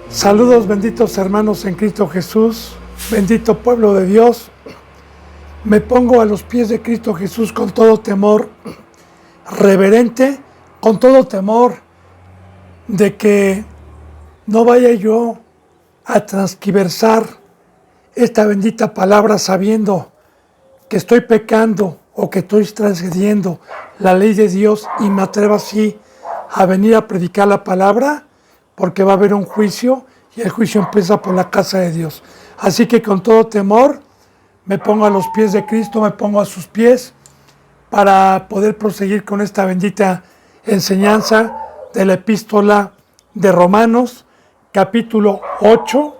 Saludos, benditos hermanos en Cristo Jesús, bendito pueblo de Dios. Me pongo a los pies de Cristo Jesús con todo temor reverente, con todo temor de que no vaya yo a transquiversar esta bendita palabra sabiendo que estoy pecando o que estoy transgrediendo la ley de Dios y me atrevo así a venir a predicar la palabra, porque va a haber un juicio y el juicio empieza por la casa de Dios. Así que con todo temor me pongo a los pies de Cristo, me pongo a sus pies para poder proseguir con esta bendita enseñanza de la epístola de Romanos, capítulo 8,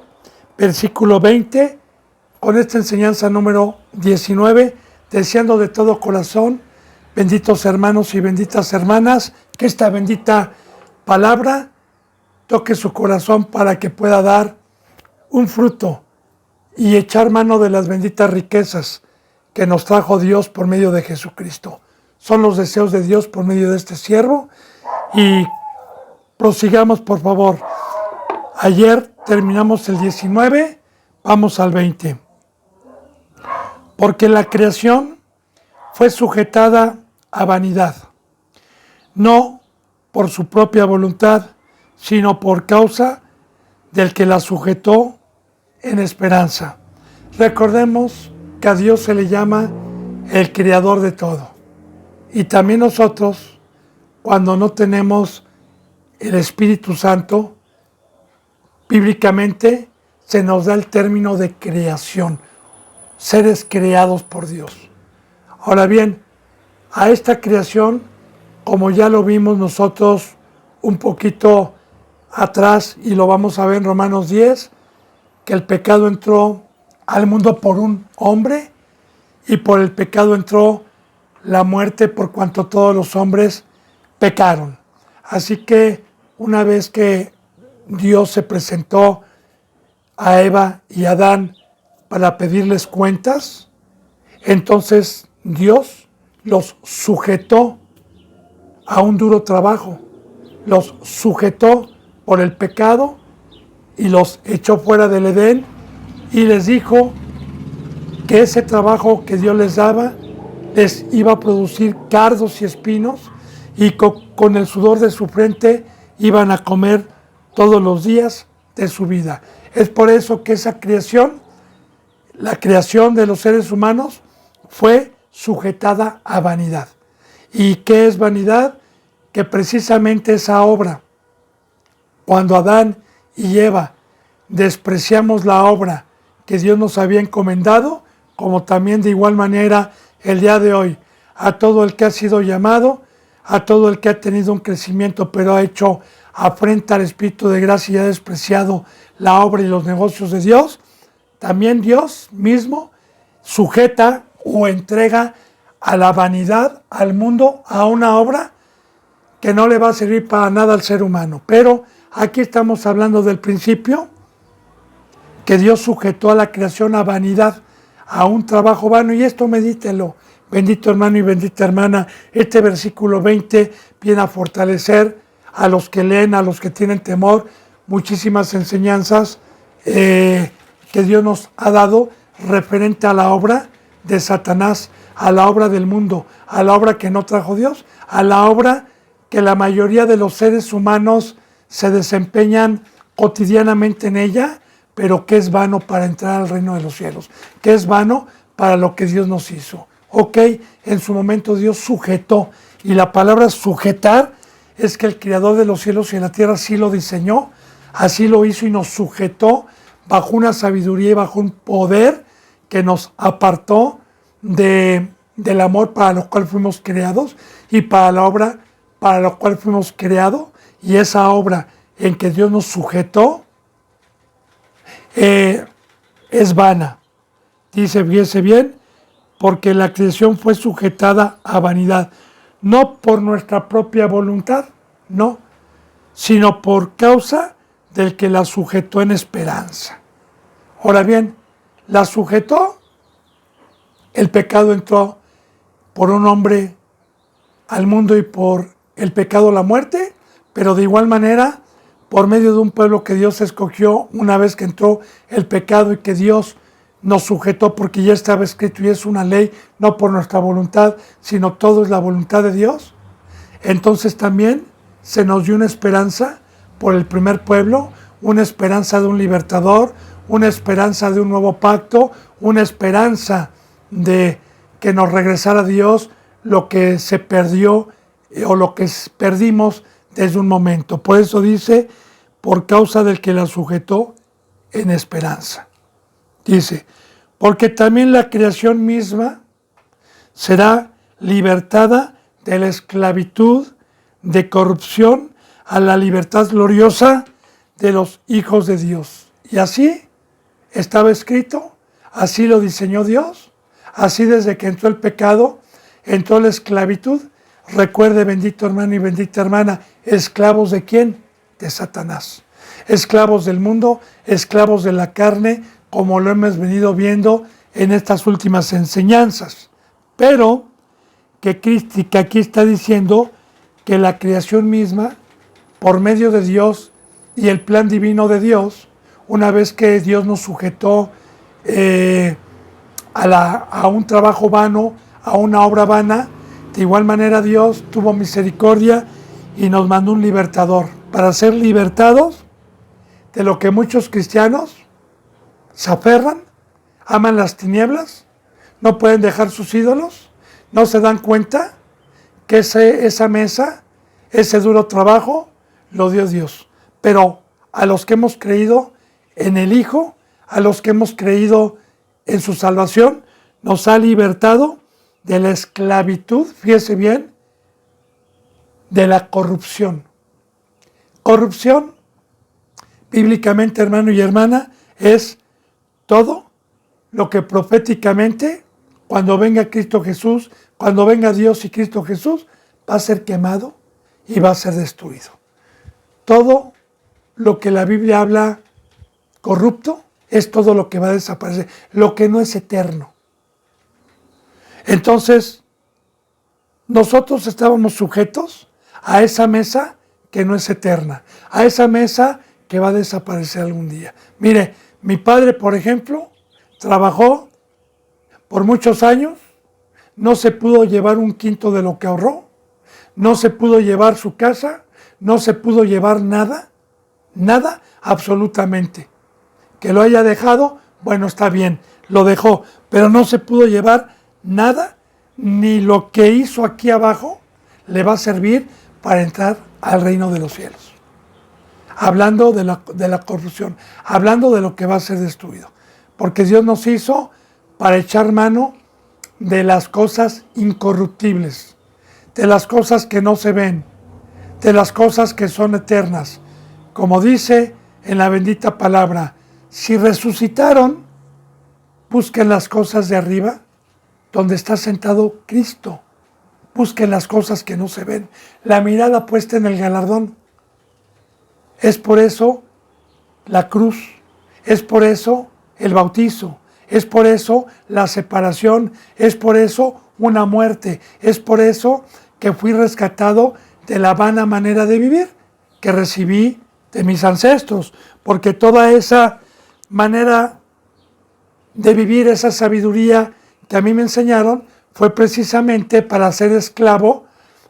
versículo 20, con esta enseñanza número 19, deseando de todo corazón, benditos hermanos y benditas hermanas, que esta bendita palabra toque su corazón para que pueda dar un fruto y echar mano de las benditas riquezas que nos trajo Dios por medio de Jesucristo. Son los deseos de Dios por medio de este siervo. Y prosigamos, por favor. Ayer terminamos el 19, vamos al 20. Porque la creación fue sujetada a vanidad, no por su propia voluntad, sino por causa del que la sujetó en esperanza. Recordemos que a Dios se le llama el creador de todo. Y también nosotros, cuando no tenemos el Espíritu Santo, bíblicamente se nos da el término de creación, seres creados por Dios. Ahora bien, a esta creación, como ya lo vimos nosotros un poquito atrás y lo vamos a ver en Romanos 10, que el pecado entró al mundo por un hombre y por el pecado entró la muerte por cuanto todos los hombres pecaron. Así que una vez que Dios se presentó a Eva y a Adán para pedirles cuentas, entonces Dios los sujetó a un duro trabajo, los sujetó por el pecado y los echó fuera del Edén y les dijo que ese trabajo que Dios les daba les iba a producir cardos y espinos y con el sudor de su frente iban a comer todos los días de su vida. Es por eso que esa creación, la creación de los seres humanos, fue sujetada a vanidad. ¿Y qué es vanidad? Que precisamente esa obra, cuando Adán y Eva despreciamos la obra que Dios nos había encomendado, como también de igual manera el día de hoy, a todo el que ha sido llamado, a todo el que ha tenido un crecimiento, pero ha hecho afrenta al Espíritu de gracia y ha despreciado la obra y los negocios de Dios, también Dios mismo sujeta o entrega a la vanidad, al mundo, a una obra que no le va a servir para nada al ser humano. Pero aquí estamos hablando del principio, que Dios sujetó a la creación a vanidad, a un trabajo vano, y esto medítelo, bendito hermano y bendita hermana. Este versículo 20 viene a fortalecer a los que leen, a los que tienen temor, muchísimas enseñanzas que Dios nos ha dado referente a la obra de Satanás, a la obra del mundo, a la obra que no trajo Dios, a la obra que la mayoría de los seres humanos se desempeñan cotidianamente en ella, pero que es vano para entrar al reino de los cielos, que es vano para lo que Dios nos hizo. Ok, en su momento Dios sujetó, y la palabra sujetar es que el creador de los cielos y la tierra así lo diseñó, así lo hizo y nos sujetó bajo una sabiduría y bajo un poder que nos apartó del amor para lo cual fuimos creados y para la obra para la cual fuimos creados, y esa obra en que Dios nos sujetó es vana. Dice, fíjese bien, porque la creación fue sujetada a vanidad, no por nuestra propia voluntad, no, sino por causa del que la sujetó en esperanza. Ahora bien, la sujetó, el pecado entró por un hombre al mundo y por el pecado la muerte, pero de igual manera por medio de un pueblo que Dios escogió una vez que entró el pecado y que Dios nos sujetó porque ya estaba escrito y es una ley, no por nuestra voluntad, sino todo es la voluntad de Dios. Entonces también se nos dio una esperanza por el primer pueblo, una esperanza de un libertador, una esperanza de un nuevo pacto, una esperanza de que nos regresara Dios lo que se perdió o lo que perdimos desde un momento. Por eso dice, por causa del que la sujetó en esperanza. Dice, porque también la creación misma será libertada de la esclavitud de corrupción a la libertad gloriosa de los hijos de Dios. Y así estaba escrito, así lo diseñó Dios, así desde que entró el pecado, entró la esclavitud. Recuerde, bendito hermano y bendita hermana, ¿esclavos de quién? De Satanás. Esclavos del mundo, esclavos de la carne, como lo hemos venido viendo en estas últimas enseñanzas. Pero que aquí está diciendo que la creación misma, por medio de Dios y el plan divino de Dios, una vez que Dios nos sujetó a un trabajo vano, a una obra vana, de igual manera Dios tuvo misericordia y nos mandó un libertador para ser libertados de lo que muchos cristianos se aferran, aman las tinieblas, no pueden dejar sus ídolos, no se dan cuenta que esa mesa, ese duro trabajo, lo dio Dios. Pero a los que hemos creído en el Hijo, a los que hemos creído en su salvación, nos ha libertado de la esclavitud, fíjese bien, de la corrupción. Corrupción, bíblicamente, hermano y hermana, es todo lo que proféticamente, cuando venga Cristo Jesús, cuando venga Dios y Cristo Jesús, va a ser quemado y va a ser destruido. Todo lo que la Biblia habla corrupto es todo lo que va a desaparecer, lo que no es eterno. Entonces, nosotros estábamos sujetos a esa mesa que no es eterna, a esa mesa que va a desaparecer algún día. Mire, mi padre, por ejemplo, trabajó por muchos años, no se pudo llevar un quinto de lo que ahorró, no se pudo llevar su casa, no se pudo llevar nada, nada absolutamente. Que lo haya dejado, bueno, está bien, lo dejó, pero no se pudo llevar nada, ni lo que hizo aquí abajo le va a servir para entrar al reino de los cielos. Hablando de la corrupción, hablando de lo que va a ser destruido. Porque Dios nos hizo para echar mano de las cosas incorruptibles, de las cosas que no se ven, de las cosas que son eternas. Como dice en la bendita palabra, si resucitaron, busquen las cosas de arriba, donde está sentado Cristo. Busquen las cosas que no se ven, la mirada puesta en el galardón. Es por eso la cruz, es por eso el bautizo, es por eso la separación, es por eso una muerte, es por eso que fui rescatado de la vana manera de vivir que recibí de mis ancestros, porque toda esa manera de vivir, esa sabiduría que a mí me enseñaron, fue precisamente para ser esclavo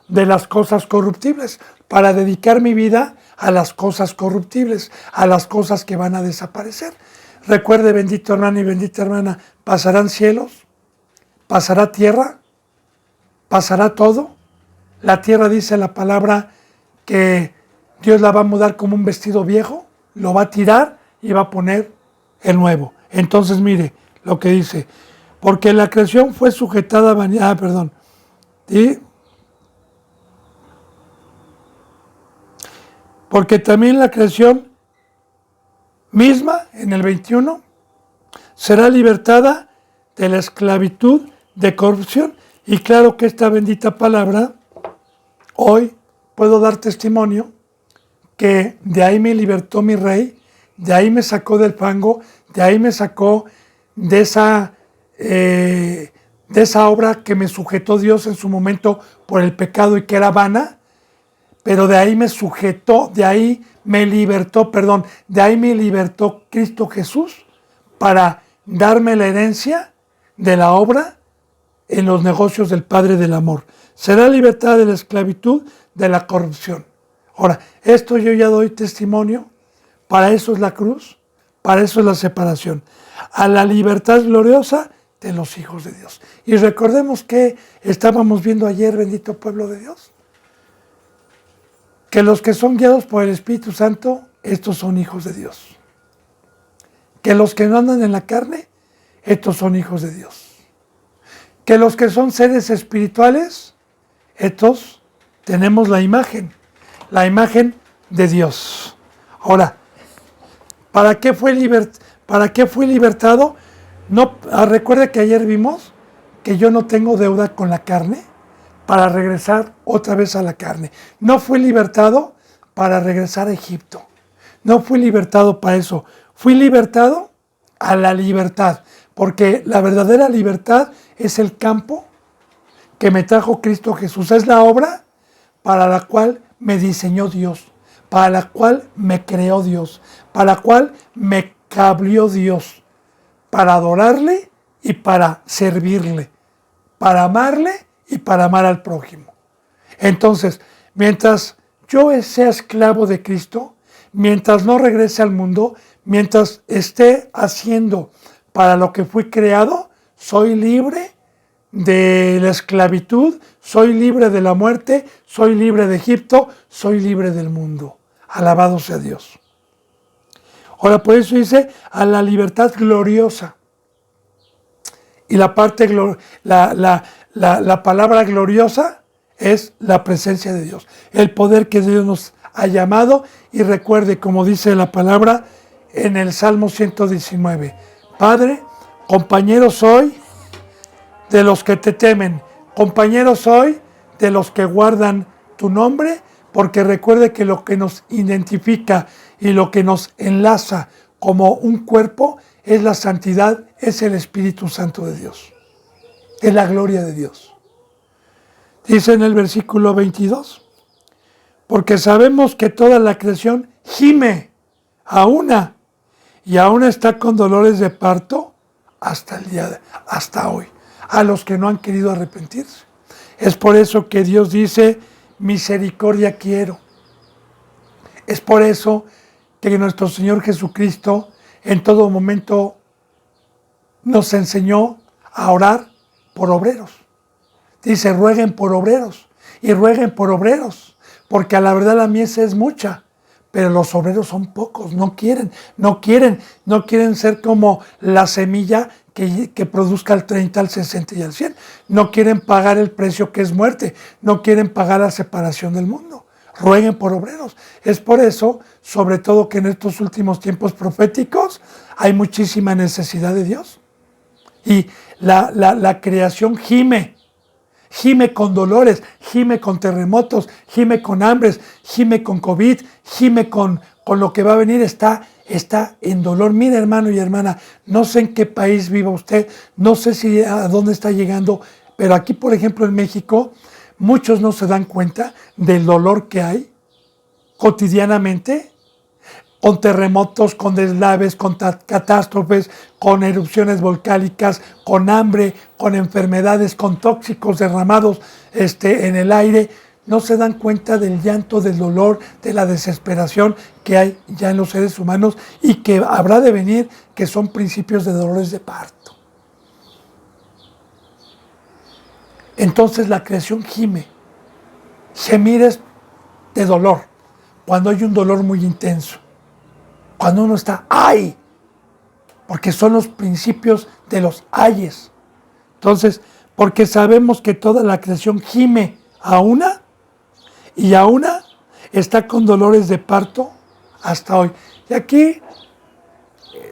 de las cosas corruptibles, para dedicar mi vida a las cosas corruptibles, a las cosas que van a desaparecer. Recuerde, bendito hermano y bendita hermana, pasarán cielos, pasará tierra, pasará todo. La tierra, dice la palabra, que Dios la va a mudar como un vestido viejo, lo va a tirar y va a poner el nuevo. Entonces, mire lo que dice, porque la creación fue sujetada a ¿sí? Porque también la creación misma, en el 21, será libertada de la esclavitud de corrupción. Y claro que esta bendita palabra, hoy puedo dar testimonio que de ahí me libertó mi Rey, de ahí me sacó del fango, de ahí me sacó de esa obra que me sujetó Dios en su momento por el pecado y que era vana, pero de ahí me sujetó, de ahí me libertó Cristo Jesús para darme la herencia de la obra en los negocios del Padre del amor. Será libertad de la esclavitud, de la corrupción. Ahora, esto yo ya doy testimonio, para eso es la cruz, para eso es la separación. A la libertad gloriosa de los hijos de Dios. Y recordemos que estábamos viendo ayer, bendito pueblo de Dios, que los que son guiados por el Espíritu Santo, estos son hijos de Dios. Que los que no andan en la carne, estos son hijos de Dios. Que los que son seres espirituales, estos tenemos la imagen de Dios. Ahora, ¿para qué fue libertado? No, recuerda que ayer vimos que yo no tengo deuda con la carne para regresar otra vez a la carne. No fui libertado para regresar a Egipto. No fui libertado para eso. Fui libertado a la libertad, porque la verdadera libertad es el campo que me trajo Cristo Jesús. Es la obra para la cual me diseñó Dios, para la cual me creó Dios, para la cual me cableó Dios, para adorarle y para servirle, para amarle y para amar al prójimo. Entonces, mientras yo sea esclavo de Cristo, mientras no regrese al mundo, mientras esté haciendo para lo que fui creado, soy libre de la esclavitud, soy libre de la muerte, soy libre de Egipto, soy libre del mundo. Alabado sea Dios. Ahora, por eso dice a la libertad gloriosa. Y la parte la palabra gloriosa es la presencia de Dios, el poder que Dios nos ha llamado. Y recuerde, como dice la palabra en el Salmo 119, Padre, compañero soy de los que te temen, compañero soy de los que guardan tu nombre, porque recuerde que lo que nos identifica y lo que nos enlaza como un cuerpo es la santidad, es el Espíritu Santo de Dios, es la gloria de Dios. Dice en el versículo 22, porque sabemos que toda la creación gime a una, y aún está con dolores de parto hasta hoy, a los que no han querido arrepentirse. Es por eso que Dios dice, misericordia quiero. Es por eso que nuestro Señor Jesucristo en todo momento nos enseñó a orar por obreros. Dice, rueguen por obreros y rueguen por obreros, porque a la verdad la mies es mucha, pero los obreros son pocos, no quieren ser como la semilla que produzca al 30, al 60 y al 100. No quieren pagar el precio que es muerte, no quieren pagar la separación del mundo. Rueguen por obreros. Es por eso, sobre todo, que en estos últimos tiempos proféticos hay muchísima necesidad de Dios. Y la creación gime con dolores, gime con terremotos, gime con hambres, gime con COVID, gime con lo que va a venir, está en dolor. Mire, hermano y hermana, no sé en qué país viva usted, no sé a dónde está llegando, pero aquí, por ejemplo, en México, muchos no se dan cuenta del dolor que hay cotidianamente, con terremotos, con deslaves, con catástrofes, con erupciones volcánicas, con hambre, con enfermedades, con tóxicos derramados en el aire. No se dan cuenta del llanto, del dolor, de la desesperación que hay ya en los seres humanos y que habrá de venir, que son principios de dolores de parto. Entonces la creación gime. Gemir es de dolor, cuando hay un dolor muy intenso. Cuando uno está, ¡ay! Porque son los principios de los ayes. Entonces, porque sabemos que toda la creación gime a una, y a una está con dolores de parto hasta hoy. Y aquí,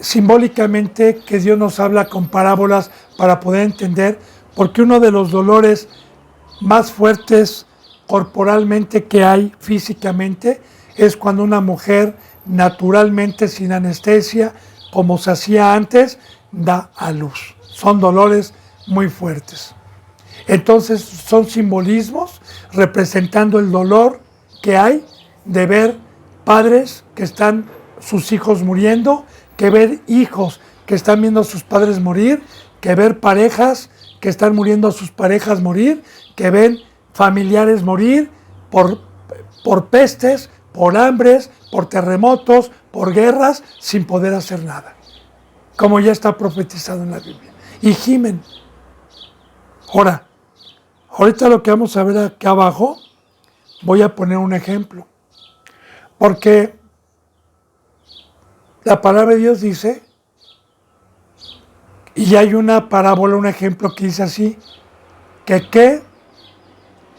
simbólicamente, que Dios nos habla con parábolas para poder entender, porque uno de los dolores más fuertes corporalmente que hay físicamente es cuando una mujer naturalmente, sin anestesia, como se hacía antes, da a luz. Son dolores muy fuertes. Entonces son simbolismos representando el dolor que hay de ver padres que están sus hijos muriendo, que ver hijos que están viendo a sus padres morir, que ver parejas que están muriendo a sus parejas morir, que ven familiares morir por pestes, por hambres, por terremotos, por guerras, sin poder hacer nada, como ya está profetizado en la Biblia. Y gimen. Ahora, ahorita lo que vamos a ver aquí abajo, voy a poner un ejemplo, porque la palabra de Dios dice, y hay una parábola, un ejemplo que dice así, que qué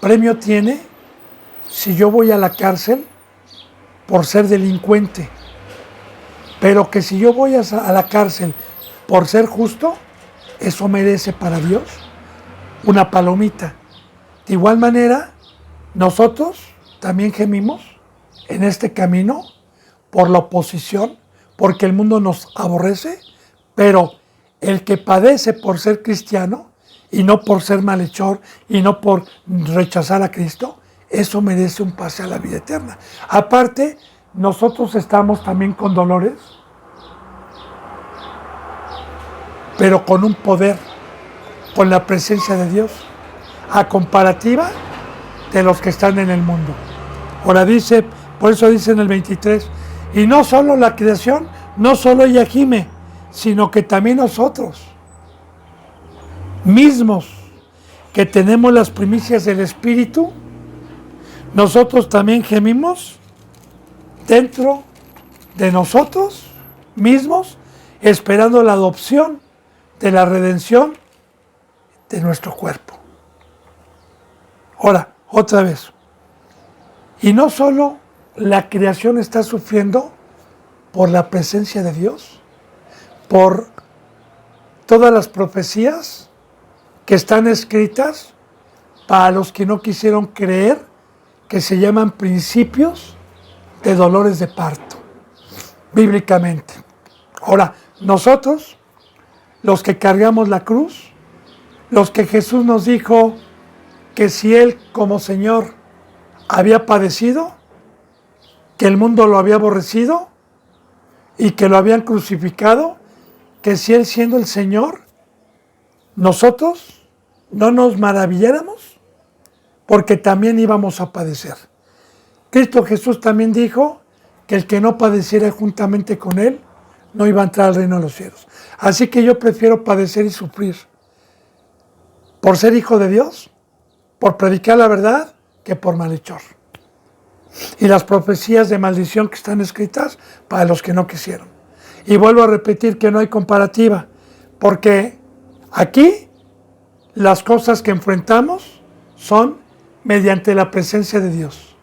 premio tiene si yo voy a la cárcel por ser delincuente, pero que si yo voy a la cárcel por ser justo, eso merece para Dios una palomita. De igual manera, nosotros también gemimos en este camino por la oposición, porque el mundo nos aborrece, pero el que padece por ser cristiano y no por ser malhechor y no por rechazar a Cristo, eso merece un pase a la vida eterna. Aparte, nosotros estamos también con dolores, pero con un poder, con la presencia de Dios, a comparativa de los que están en el mundo. Ahora dice, por eso dice en el 23, y no solo la creación, no solo ella gime, sino que también nosotros mismos, que tenemos las primicias del Espíritu, nosotros también gemimos dentro de nosotros mismos, esperando la adopción de la redención de nuestro cuerpo. Ahora, otra vez. Y no solo la creación está sufriendo por la presencia de Dios, por todas las profecías que están escritas para los que no quisieron creer, que se llaman principios de dolores de parto, bíblicamente. Ahora, nosotros, los que cargamos la cruz, los que Jesús nos dijo que si Él como Señor había padecido, que el mundo lo había aborrecido y que lo habían crucificado, que si Él siendo el Señor, nosotros no nos maravilláramos porque también íbamos a padecer. Cristo Jesús también dijo que el que no padeciera juntamente con Él no iba a entrar al reino de los cielos. Así que yo prefiero padecer y sufrir por ser hijo de Dios, por predicar la verdad, que por malhechor. Y las profecías de maldición que están escritas para los que no quisieron. Y vuelvo a repetir que no hay comparativa, porque aquí las cosas que enfrentamos son mediante la presencia de Dios.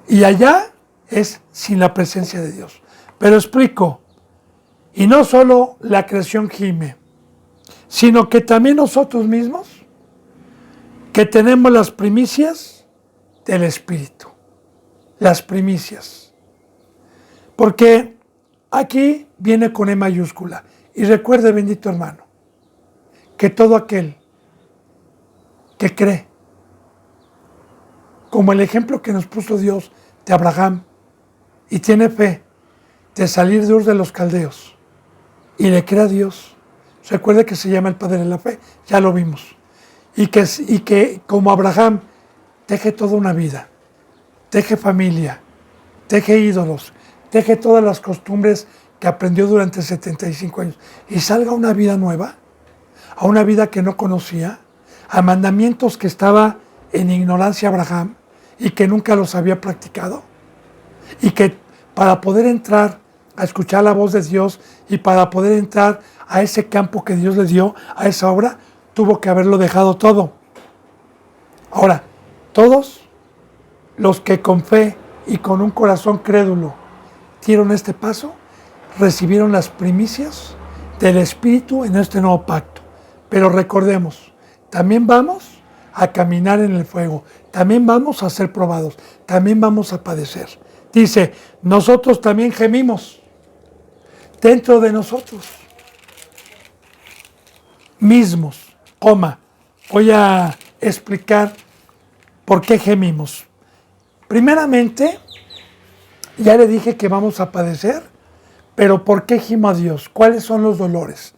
Y allá es sin la presencia de Dios. Pero explico, y no solo la creación gime, sino que también nosotros mismos, que tenemos las primicias del Espíritu. Las primicias. Porque aquí viene con E mayúscula. Y recuerde, bendito hermano, que todo aquel que cree, como el ejemplo que nos puso Dios de Abraham, y tiene fe de salir de Ur de los Caldeos, y le cree a Dios, recuerde que se llama el Padre de la Fe, ya lo vimos, y que como Abraham deje toda una vida, deje familia, deje ídolos, deje todas las costumbres que aprendió durante 75 años y salga a una vida nueva, a una vida que no conocía, a mandamientos que estaba en ignorancia Abraham y que nunca los había practicado, y que para poder entrar a escuchar la voz de Dios y para poder entrar a ese campo que Dios le dio, a esa obra, tuvo que haberlo dejado todo. Ahora, todos los que con fe y con un corazón crédulo dieron este paso, recibieron las primicias del Espíritu en este nuevo pacto. Pero recordemos, también vamos a caminar en el fuego, también vamos a ser probados, también vamos a padecer. Dice, nosotros también gemimos dentro de nosotros mismos, voy a explicar por qué gemimos. Primeramente, ya le dije que vamos a padecer, pero ¿por qué gimo a Dios? ¿Cuáles son los dolores?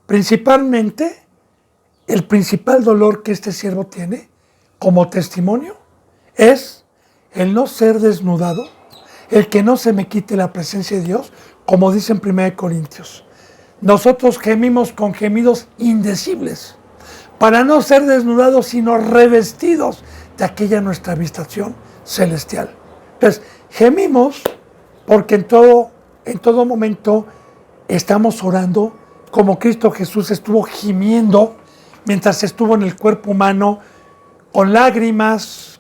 Principalmente, el principal dolor que este siervo tiene como testimonio es el no ser desnudado, el que no se me quite la presencia de Dios, como dice en 1 Corintios. Nosotros gemimos con gemidos indecibles, para no ser desnudados, sino revestidos de aquella nuestra habitación celestial. Entonces, gemimos porque en todo momento estamos orando como Cristo Jesús estuvo gimiendo mientras estuvo en el cuerpo humano, con lágrimas,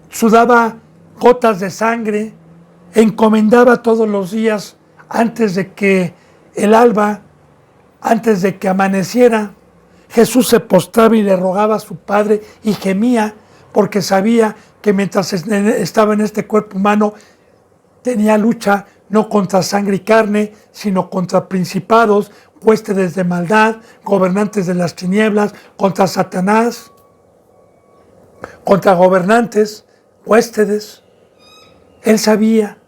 sudaba gotas de sangre, encomendaba todos los días antes de que el alba, antes de que amaneciera. Jesús se postraba y le rogaba a su Padre y gemía porque sabía que mientras estaba en este cuerpo humano tenía lucha no contra sangre y carne, sino contra principados, huestes de maldad, gobernantes de las tinieblas, contra Satanás, contra gobernantes, huéspedes. Él sabía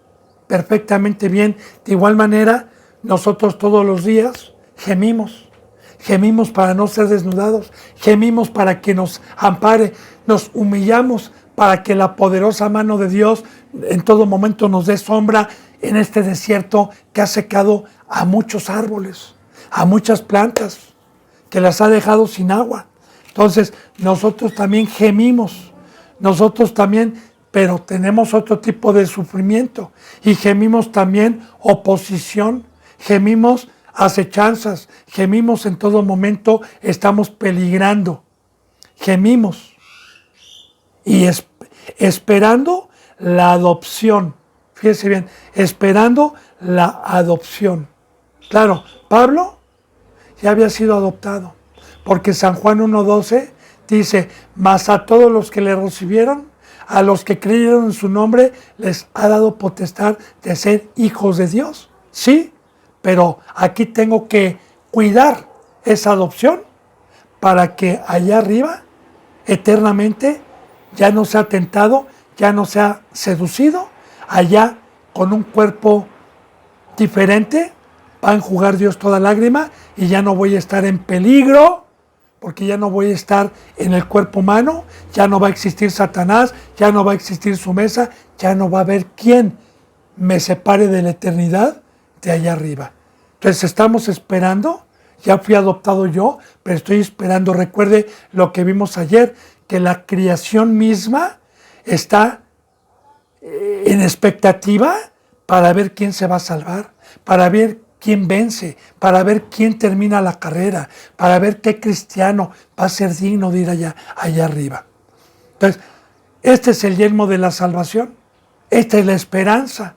perfectamente bien. De igual manera, nosotros todos los días gemimos. Gemimos para no ser desnudados, gemimos para que nos ampare, nos humillamos para que la poderosa mano de Dios en todo momento nos dé sombra en este desierto que ha secado a muchos árboles, a muchas plantas, que las ha dejado sin agua. Entonces, nosotros también gemimos, nosotros también, pero tenemos otro tipo de sufrimiento y gemimos también oposición, gemimos acechanzas, gemimos en todo momento, estamos peligrando, gemimos y esperando la adopción. Fíjese bien, esperando la adopción. Claro, Pablo ya había sido adoptado, porque San Juan 1:12 dice, mas a todos los que le recibieron, a los que creyeron en su nombre, les ha dado potestad de ser hijos de Dios. Sí, pero aquí tengo que cuidar esa adopción para que allá arriba, eternamente, ya no sea tentado, ya no sea seducido, allá con un cuerpo diferente, va a enjugar Dios toda lágrima y ya no voy a estar en peligro, porque ya no voy a estar en el cuerpo humano, ya no va a existir Satanás, ya no va a existir su mesa, ya no va a haber quien me separe de la eternidad de allá arriba. Entonces estamos esperando, ya fui adoptado yo, pero estoy esperando. Recuerde lo que vimos ayer, que la creación misma está en expectativa para ver quién se va a salvar, para ver quién vence, para ver quién termina la carrera, para ver qué cristiano va a ser digno de ir allá arriba. Entonces, este es el yelmo de la salvación, esta es la esperanza,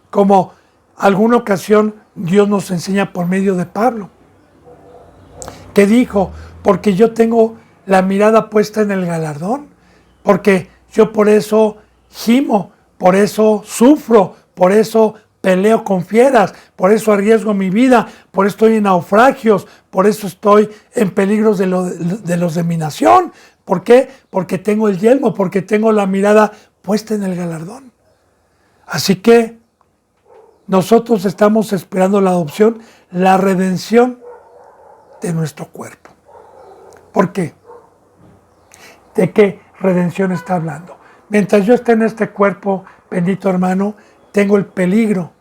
como alguna ocasión Dios nos enseña por medio de Pablo, que dijo, porque yo tengo la mirada puesta en el galardón, porque yo por eso gimo, por eso sufro, por eso peleo con fieras, por eso arriesgo mi vida, por eso estoy en naufragios, por eso estoy en peligros de los de mi nación. ¿Por qué? Porque tengo el yelmo, porque tengo la mirada puesta en el galardón. Así que nosotros estamos esperando la adopción, la redención de nuestro cuerpo. ¿Por qué? ¿De qué redención está hablando? Mientras yo esté en este cuerpo, bendito hermano, tengo el peligro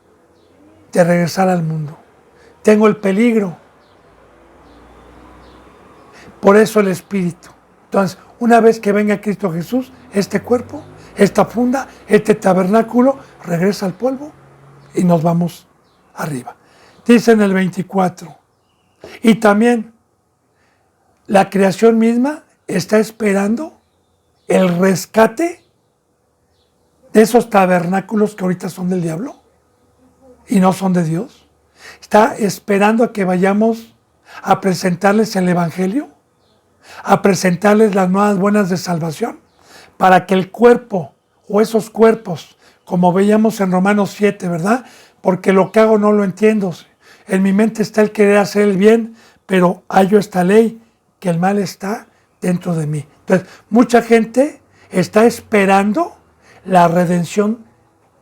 de regresar al mundo. Tengo el peligro. Por eso el Espíritu. Entonces, una vez que venga Cristo Jesús, este cuerpo, esta funda, este tabernáculo, regresa al polvo y nos vamos arriba. Dice en el 24. Y también la creación misma está esperando el rescate de esos tabernáculos que ahorita son del diablo y no son de Dios. Está esperando a que vayamos a presentarles el Evangelio, a presentarles las nuevas buenas de salvación, para que el cuerpo o esos cuerpos, como veíamos en Romanos 7, ¿verdad? Porque lo que hago no lo entiendo. En mi mente está el querer hacer el bien, pero hallo esta ley, que el mal está dentro de mí. Entonces, mucha gente está esperando la redención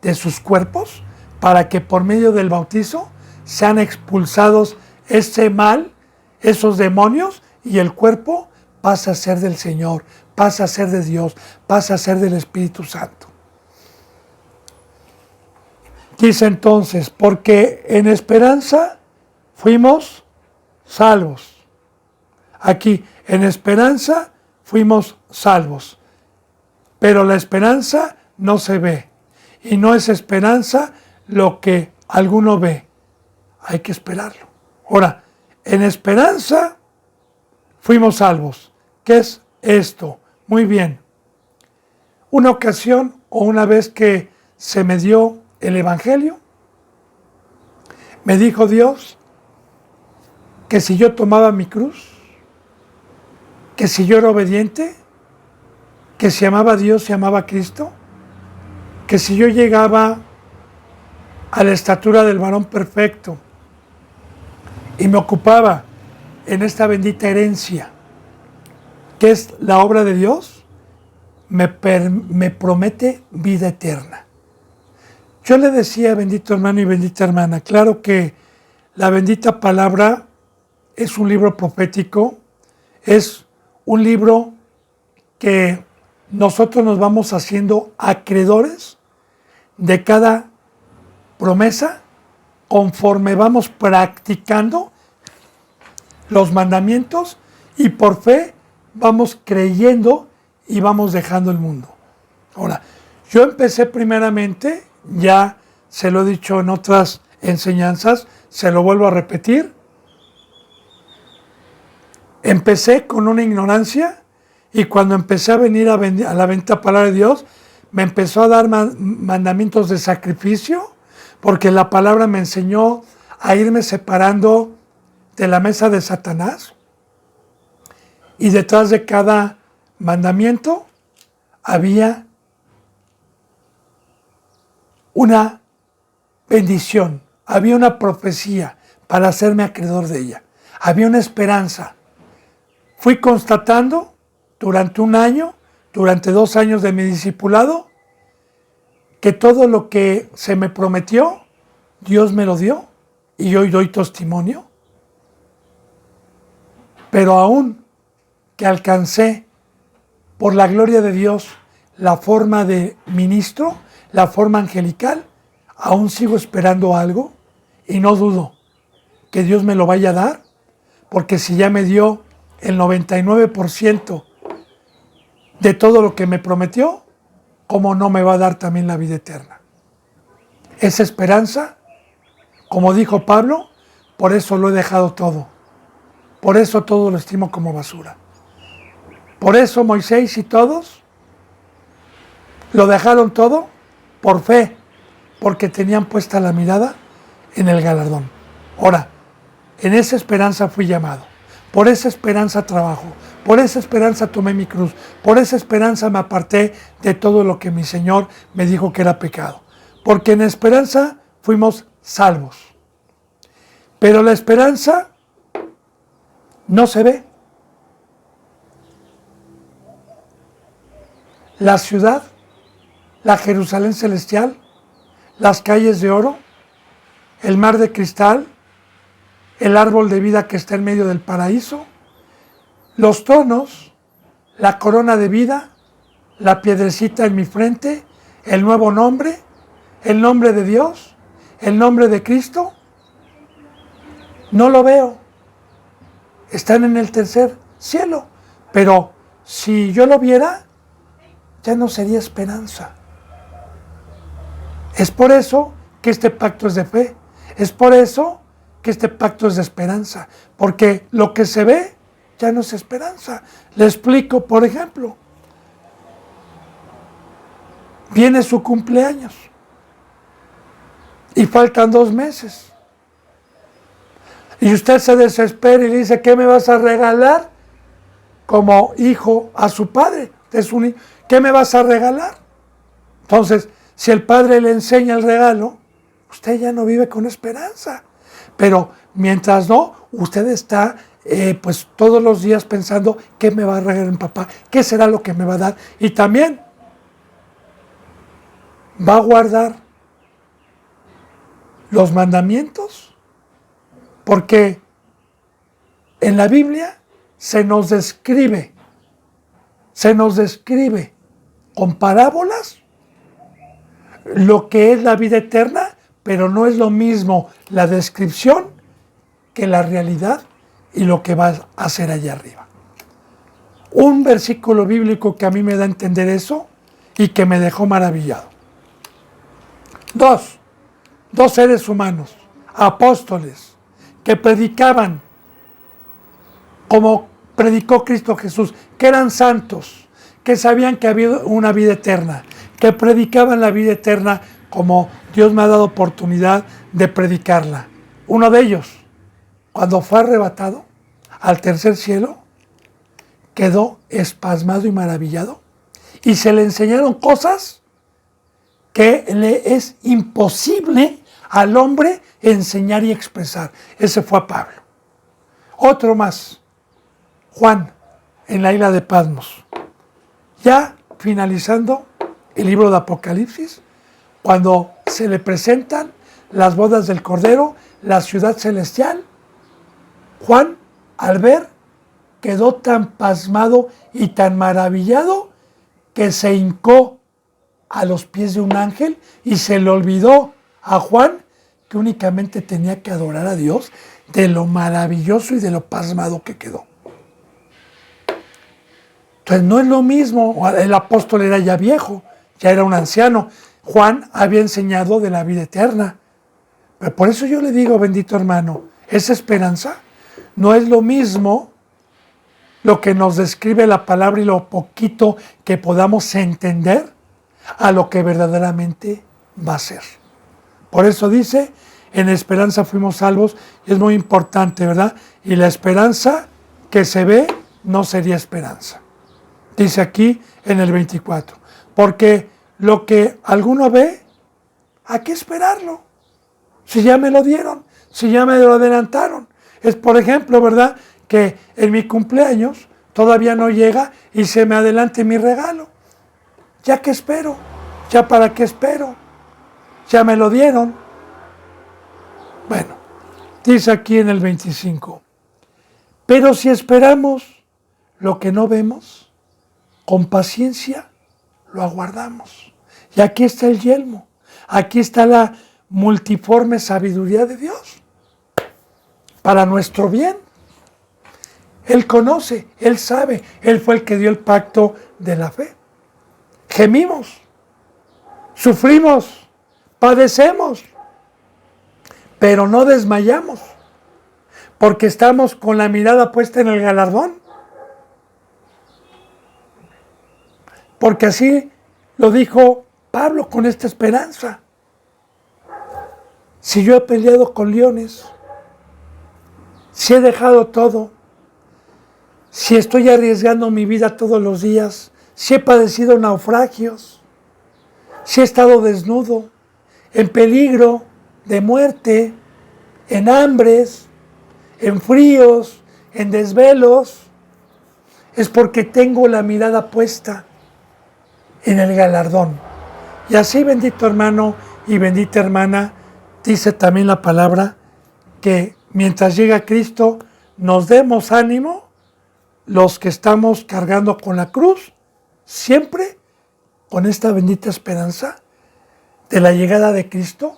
de sus cuerpos, para que por medio del bautizo sean expulsados ese mal, esos demonios, y el cuerpo pasa a ser del Señor, pasa a ser de Dios, pasa a ser del Espíritu Santo. Dice entonces, porque en esperanza fuimos salvos. Aquí, en esperanza fuimos salvos. Pero la esperanza no se ve. Y no es esperanza lo que alguno ve. Hay que esperarlo. Ahora, en esperanza fuimos salvos. ¿Qué es esto? Muy bien. Una ocasión o una vez que se me dio el Evangelio, me dijo Dios que si yo tomaba mi cruz, que si yo era obediente, que si amaba a Dios y amaba a Cristo, que si yo llegaba a la estatura del varón perfecto y me ocupaba en esta bendita herencia, que es la obra de Dios, me promete vida eterna. Yo le decía, bendito hermano y bendita hermana, claro que la bendita palabra es un libro profético, es un libro que nosotros nos vamos haciendo acreedores de cada promesa conforme vamos practicando los mandamientos y por fe vamos creyendo y vamos dejando el mundo. Ahora, yo empecé primeramente, ya se lo he dicho en otras enseñanzas, se lo vuelvo a repetir, empecé con una ignorancia y cuando empecé a venir a la bendita palabra de Dios, me empezó a dar mandamientos de sacrificio, porque la palabra me enseñó a irme separando de la mesa de Satanás. Y detrás de cada mandamiento había una bendición, había una profecía para hacerme acreedor de ella, había una esperanza. Fui constatando durante un año, durante 2 años de mi discipulado, que todo lo que se me prometió, Dios me lo dio y hoy doy testimonio. Pero aún que alcancé, por la gloria de Dios, la forma de ministro, la forma angelical, aún sigo esperando algo y no dudo que Dios me lo vaya a dar, porque si ya me dio el 99% de todo lo que me prometió, ¿cómo no me va a dar también la vida eterna? Esa esperanza, como dijo Pablo, por eso lo he dejado todo. Por eso todo lo estimo como basura. Por eso Moisés y todos lo dejaron todo por fe, porque tenían puesta la mirada en el galardón. Ahora, en esa esperanza fui llamado. Por esa esperanza trabajo. Por esa esperanza tomé mi cruz. Por esa esperanza me aparté de todo lo que mi Señor me dijo que era pecado. Porque en esperanza fuimos salvos. Pero la esperanza no se ve. La ciudad, la Jerusalén celestial, las calles de oro, el mar de cristal, el árbol de vida que está en medio del paraíso, los tronos, la corona de vida, la piedrecita en mi frente, el nuevo nombre, el nombre de Dios, el nombre de Cristo, no lo veo. Están en el tercer cielo, pero si yo lo viera, ya no sería esperanza. Es por eso que este pacto es de fe, es por eso que este pacto es de esperanza, porque lo que se ve ya no es esperanza. Le explico, por ejemplo, viene su cumpleaños y faltan 2 meses. Y usted se desespera y le dice, ¿qué me vas a regalar? Como hijo a su padre. ¿Qué me vas a regalar? Entonces, si el padre le enseña el regalo, usted ya no vive con esperanza. Pero mientras no, usted está pues todos los días pensando, ¿qué me va a regalar mi papá? ¿Qué será lo que me va a dar? Y también, va a guardar los mandamientos, porque en la Biblia se nos describe con parábolas lo que es la vida eterna, pero no es lo mismo la descripción que la realidad y lo que va a hacer allá arriba. Un versículo bíblico que a mí me da a entender eso y que me dejó maravillado. Dos seres humanos, apóstoles, que predicaban como predicó Cristo Jesús, que eran santos, que sabían que había una vida eterna, que predicaban la vida eterna como Dios me ha dado oportunidad de predicarla. Uno de ellos, cuando fue arrebatado al tercer cielo, quedó espasmado y maravillado, y se le enseñaron cosas que le es imposible al hombre enseñar y expresar. Ese fue a Pablo. Otro más, Juan, en la isla de Patmos. Ya finalizando el libro de Apocalipsis, cuando se le presentan las bodas del Cordero, la ciudad celestial, Juan, al ver, quedó tan pasmado y tan maravillado que se hincó a los pies de un ángel y se le olvidó a Juan que únicamente tenía que adorar a Dios de lo maravilloso y de lo pasmado que quedó. Entonces no es lo mismo, el apóstol era ya viejo, ya era un anciano. Juan había enseñado de la vida eterna. Pero por eso yo le digo, bendito hermano, esa esperanza no es lo mismo lo que nos describe la palabra y lo poquito que podamos entender a lo que verdaderamente va a ser. Por eso dice, en esperanza fuimos salvos, y es muy importante, ¿verdad? Y la esperanza que se ve no sería esperanza. Dice aquí en el 24, porque lo que alguno ve, ¿a qué esperarlo? Si ya me lo dieron, si ya me lo adelantaron. Es, por ejemplo, ¿verdad?, que en mi cumpleaños todavía no llega y se me adelante mi regalo. ¿Ya qué espero? ¿Ya para qué espero? Ya me lo dieron. Bueno, dice aquí en el 25, pero si esperamos lo que no vemos, con paciencia lo aguardamos. Y aquí está el yelmo, aquí está la multiforme sabiduría de Dios, para nuestro bien. Él conoce, Él sabe, Él fue el que dio el pacto de la fe. Gemimos, sufrimos, padecemos, pero no desmayamos, porque estamos con la mirada puesta en el galardón. Porque así lo dijo Pablo con esta esperanza. Si yo he peleado con leones, si he dejado todo, si estoy arriesgando mi vida todos los días, si he padecido naufragios, si he estado desnudo, en peligro de muerte, en hambres, en fríos, en desvelos, es porque tengo la mirada puesta en el galardón. Y así, bendito hermano y bendita hermana, dice también la palabra que mientras llega Cristo nos demos ánimo los que estamos cargando con la cruz, siempre con esta bendita esperanza de la llegada de Cristo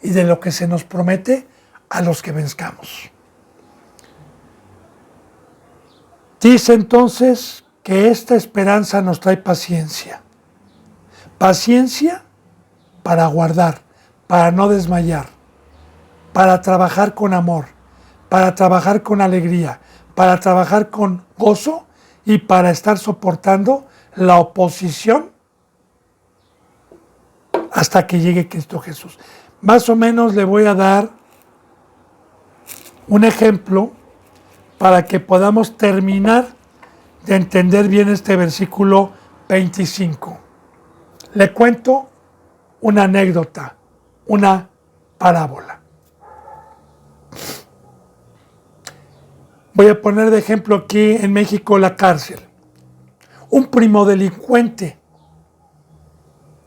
y de lo que se nos promete a los que venzcamos. Dice entonces que esta esperanza nos trae paciencia. Paciencia para aguardar, para no desmayar, para trabajar con amor, para trabajar con alegría, para trabajar con gozo y para estar soportando la oposición hasta que llegue Cristo Jesús. Más o menos le voy a dar un ejemplo para que podamos terminar de entender bien este versículo 25. Le cuento una anécdota, una parábola. Voy a poner de ejemplo aquí en México la cárcel. Un primo delincuente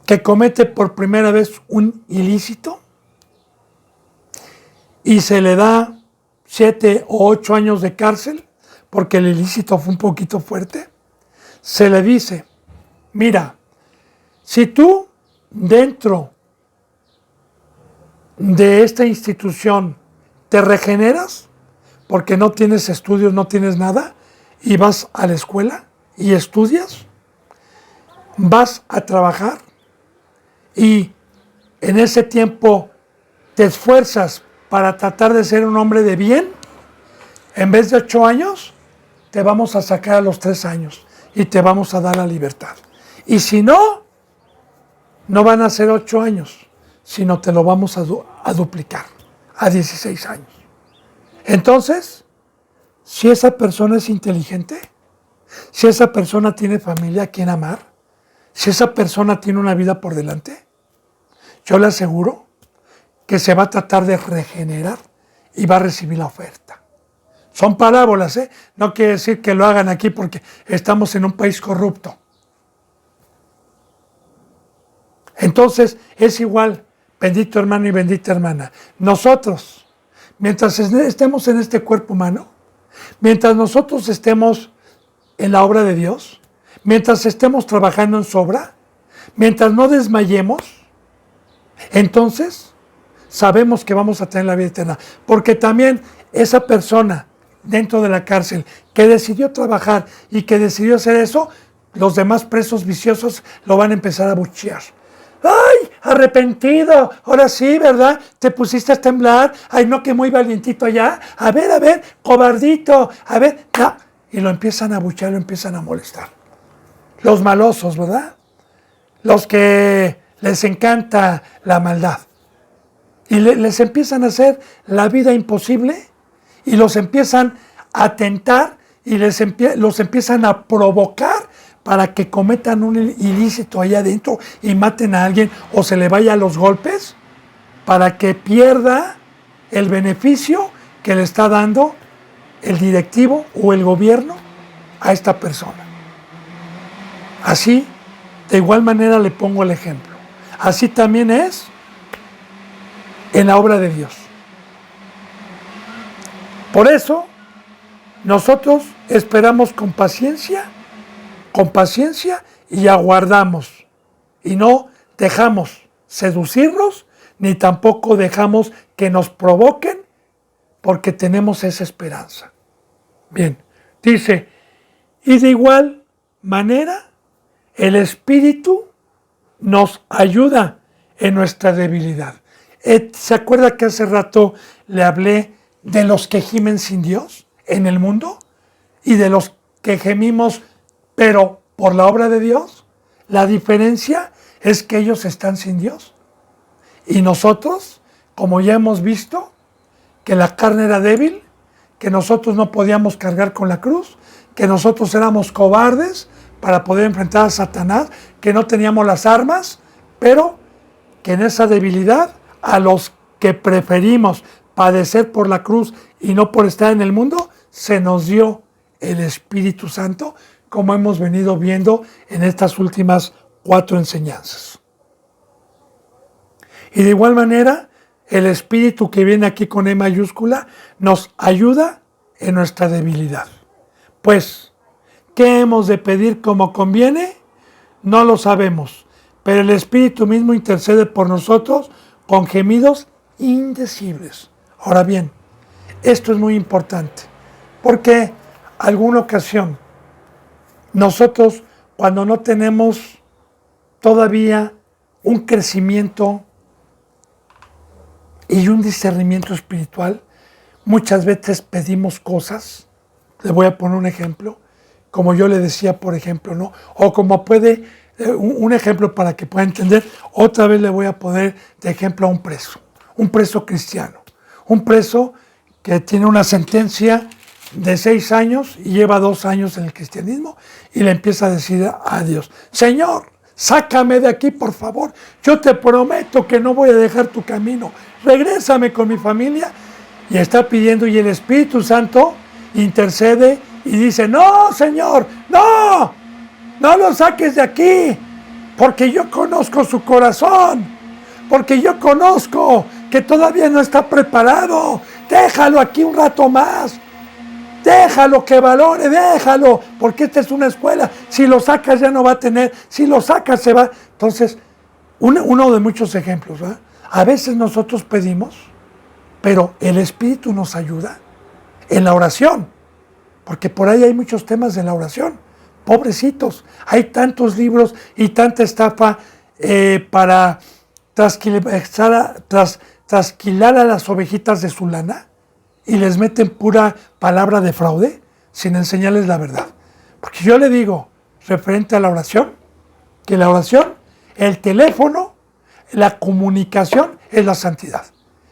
que comete por primera vez un ilícito y se le da 7 o 8 años de cárcel, porque el ilícito fue un poquito fuerte, se le dice, mira, si tú dentro de esta institución te regeneras, porque no tienes estudios, no tienes nada, y vas a la escuela y estudias, vas a trabajar y en ese tiempo te esfuerzas para tratar de ser un hombre de bien, en vez de 8 años, te vamos a sacar a los 3 años y te vamos a dar la libertad. Y si no, no van a ser 8 años, sino te lo vamos a duplicar a 16 años. Entonces, si esa persona es inteligente, si esa persona tiene familia a quien amar, si esa persona tiene una vida por delante, yo le aseguro que se va a tratar de regenerar y va a recibir la oferta. Son parábolas, ¿eh? No quiere decir que lo hagan aquí porque estamos en un país corrupto. Entonces, es igual, bendito hermano y bendita hermana. Nosotros, mientras estemos en este cuerpo humano, mientras nosotros estemos en la obra de Dios, mientras estemos trabajando en su obra, mientras no desmayemos, entonces sabemos que vamos a tener la vida eterna. Porque también esa persona dentro de la cárcel que decidió trabajar y que decidió hacer eso, los demás presos viciosos lo van a empezar a abuchear. ¡Ay, arrepentido! Ahora sí, ¿verdad? Te pusiste a temblar. ¡Ay, no, que muy valientito allá! A ver, cobardito. A ver, no. Y lo empiezan a abuchear, lo empiezan a molestar. Los malosos, ¿verdad? Los que les encanta la maldad. Y les empiezan a hacer la vida imposible y los empiezan a tentar y los empiezan a provocar para que cometan un ilícito allá adentro y maten a alguien o se le vaya a los golpes para que pierda el beneficio que le está dando el directivo o el gobierno a esta persona. Así, de igual manera le pongo el ejemplo. Así también es en la obra de Dios. Por eso, nosotros esperamos con paciencia y aguardamos. Y no dejamos seducirnos, ni tampoco dejamos que nos provoquen, porque tenemos esa esperanza. Bien, dice, y de igual manera, el Espíritu nos ayuda en nuestra debilidad. ¿Se acuerda que hace rato le hablé de los que gimen sin Dios en el mundo? Y de los que gemimos, pero por la obra de Dios. La diferencia es que ellos están sin Dios. Y nosotros, como ya hemos visto, que la carne era débil, que nosotros no podíamos cargar con la cruz, que nosotros éramos cobardes para poder enfrentar a Satanás, que no teníamos las armas, pero que en esa debilidad, a los que preferimos padecer por la cruz y no por estar en el mundo, se nos dio el Espíritu Santo, como hemos venido viendo en estas últimas 4 enseñanzas. Y de igual manera, el Espíritu que viene aquí con E mayúscula nos ayuda en nuestra debilidad. Pues, ¿qué hemos de pedir como conviene? No lo sabemos, pero el Espíritu mismo intercede por nosotros con gemidos indecibles. Ahora bien, esto es muy importante, porque alguna ocasión nosotros, cuando no tenemos todavía un crecimiento y un discernimiento espiritual, muchas veces pedimos cosas. Le voy a poner un ejemplo, como yo le decía, por ejemplo, ¿no? O como puede, un ejemplo para que pueda entender, otra vez le voy a poner de ejemplo a un preso cristiano, un preso que tiene una sentencia de 6 años y lleva 2 años en el cristianismo y le empieza a decir a Dios, Señor, sácame de aquí, por favor, yo te prometo que no voy a dejar tu camino, regrésame con mi familia. Y está pidiendo, y el Espíritu Santo intercede y dice, no, Señor, no lo saques de aquí, porque yo conozco su corazón, porque yo conozco que todavía no está preparado. Déjalo aquí un rato más. Déjalo que valore, déjalo, porque esta es una escuela. Si lo sacas ya no va a tener, si lo sacas se va. Entonces, uno de muchos ejemplos, ¿verdad? A veces nosotros pedimos, pero el Espíritu nos ayuda en la oración, porque por ahí hay muchos temas de la oración. Pobrecitos, hay tantos libros y tanta estafa para trasquilar a las ovejitas de su lana, y les meten pura palabra de fraude sin enseñarles la verdad. Porque yo le digo, referente a la oración, que la oración, el teléfono, la comunicación es la santidad.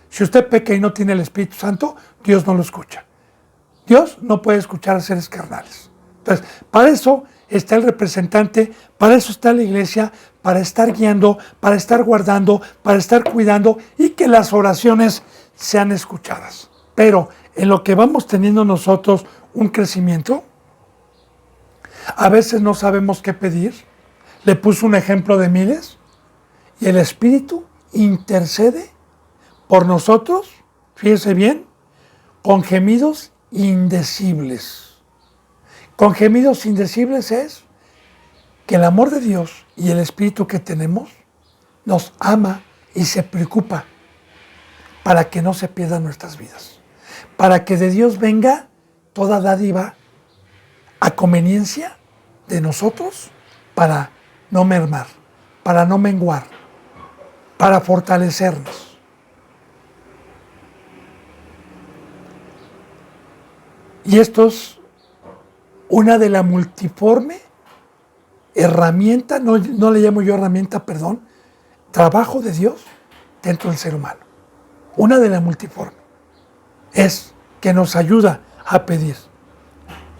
Si usted peca y no tiene el Espíritu Santo, Dios no lo escucha. Dios no puede escuchar a seres carnales. Entonces, para eso está el representante, para eso está la iglesia, para estar guiando, para estar guardando, para estar cuidando y que las oraciones sean escuchadas. Pero en lo que vamos teniendo nosotros un crecimiento, a veces no sabemos qué pedir. Le puse un ejemplo de miles y el Espíritu intercede por nosotros, fíjese bien, con gemidos indecibles. Con gemidos indecibles es que el amor de Dios y el Espíritu que tenemos nos ama y se preocupa para que no se pierdan nuestras vidas. Para que de Dios venga toda dádiva a conveniencia de nosotros para no mermar, para no menguar, para fortalecernos. Y esto es una de la multiforme herramienta, no le llamo yo herramienta, perdón, trabajo de Dios dentro del ser humano. Una de la multiforme es que nos ayuda a pedir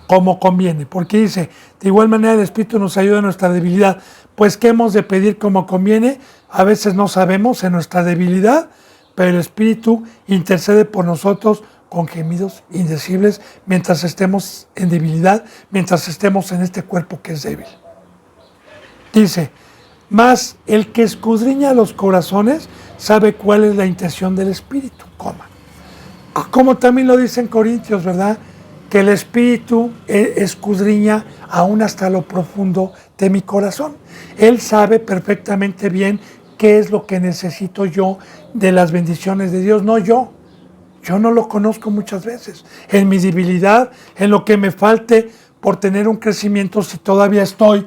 como conviene, porque dice, de igual manera el Espíritu nos ayuda en nuestra debilidad, pues ¿qué hemos de pedir como conviene? A veces no sabemos en nuestra debilidad, pero el Espíritu intercede por nosotros con gemidos indecibles mientras estemos en debilidad, mientras estemos en este cuerpo que es débil. Dice, mas el que escudriña los corazones sabe cuál es la intención del Espíritu, como también lo dice en Corintios, ¿verdad? Que el Espíritu escudriña aún hasta lo profundo de mi corazón. Él sabe perfectamente bien qué es lo que necesito yo de las bendiciones de Dios, no yo. Yo no lo conozco muchas veces. En mi debilidad, en lo que me falte por tener un crecimiento, si todavía estoy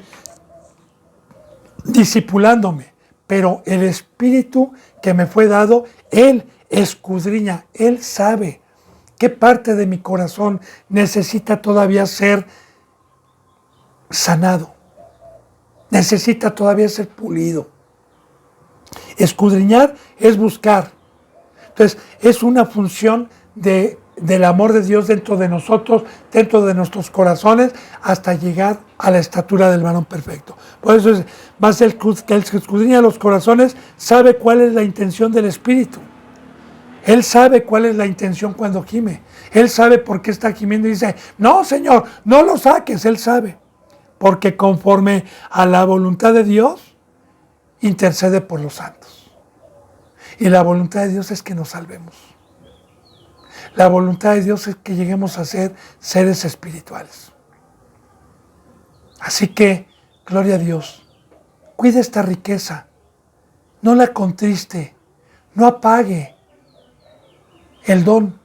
discipulándome. Pero el Espíritu que me fue dado, Él escudriña, Él sabe qué parte de mi corazón necesita todavía ser sanado, necesita todavía ser pulido. Escudriñar es buscar. Entonces, es una función del amor de Dios dentro de nosotros, dentro de nuestros corazones, hasta llegar a la estatura del varón perfecto. Por eso es más el que escudriña los corazones, sabe cuál es la intención del Espíritu. Él sabe cuál es la intención cuando gime. Él sabe por qué está gimiendo y dice, no, Señor, no lo saques. Él sabe. Porque conforme a la voluntad de Dios, intercede por los santos. Y la voluntad de Dios es que nos salvemos. La voluntad de Dios es que lleguemos a ser seres espirituales. Así que, gloria a Dios, cuide esta riqueza. No la contriste. No apague el don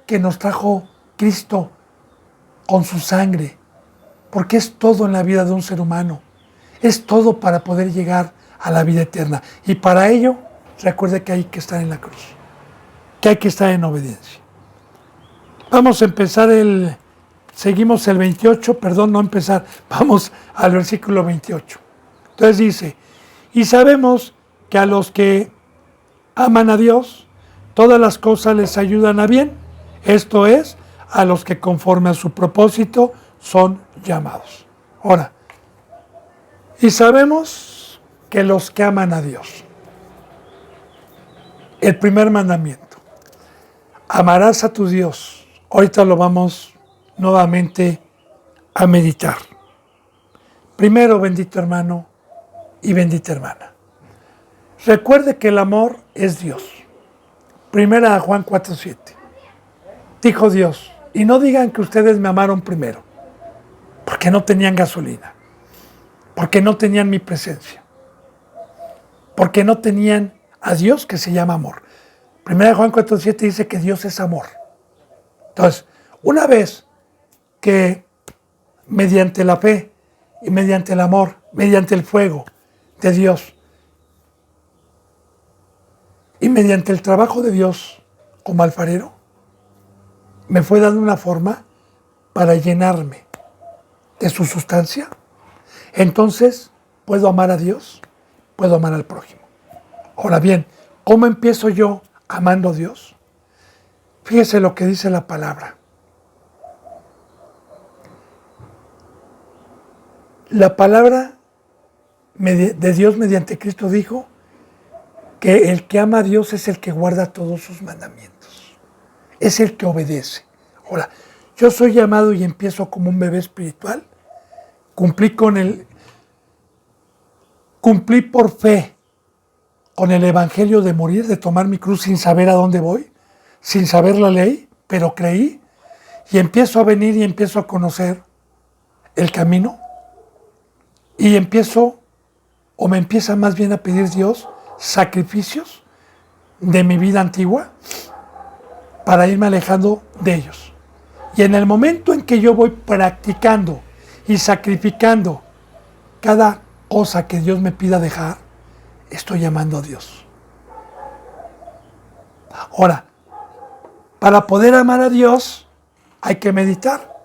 que nos trajo Cristo con su sangre, porque es todo en la vida de un ser humano, es todo para poder llegar a la vida eterna, y para ello recuerde que hay que estar en la cruz, que hay que estar en obediencia. Vamos a empezar seguimos el 28, vamos al versículo 28. Entonces dice, y sabemos que a los que aman a Dios, todas las cosas les ayudan a bien, esto es, a los que conforme a su propósito son llamados. Ahora, y sabemos que los que aman a Dios, el primer mandamiento, amarás a tu Dios. Ahorita lo vamos nuevamente a meditar. Primero, bendito hermano, y bendita hermana. Recuerde que el amor es Dios. Primera de Juan 4:7. Dijo Dios, y no digan que ustedes me amaron primero, porque no tenían gasolina, porque no tenían mi presencia, porque no tenían a Dios que se llama amor. Primera de Juan 4:7 dice que Dios es amor. Entonces, una vez que mediante la fe y mediante el amor, mediante el fuego de Dios y mediante el trabajo de Dios como alfarero, me fue dando una forma para llenarme de su sustancia, entonces puedo amar a Dios, puedo amar al prójimo. Ahora bien, ¿cómo empiezo yo amando a Dios? Fíjese lo que dice la palabra. La palabra de Dios mediante Cristo dijo que el que ama a Dios es el que guarda todos sus mandamientos, es el que obedece. Ahora, yo soy llamado y empiezo como un bebé espiritual, cumplí por fe con el evangelio de morir, de tomar mi cruz sin saber a dónde voy, sin saber la ley, pero creí, y empiezo a venir y empiezo a conocer el camino, y me empieza más bien a pedir Dios sacrificios de mi vida antigua para irme alejando de ellos. Y en el momento en que yo voy practicando y sacrificando cada cosa que Dios me pida dejar, estoy amando a Dios. Ahora, para poder amar a Dios hay que meditar.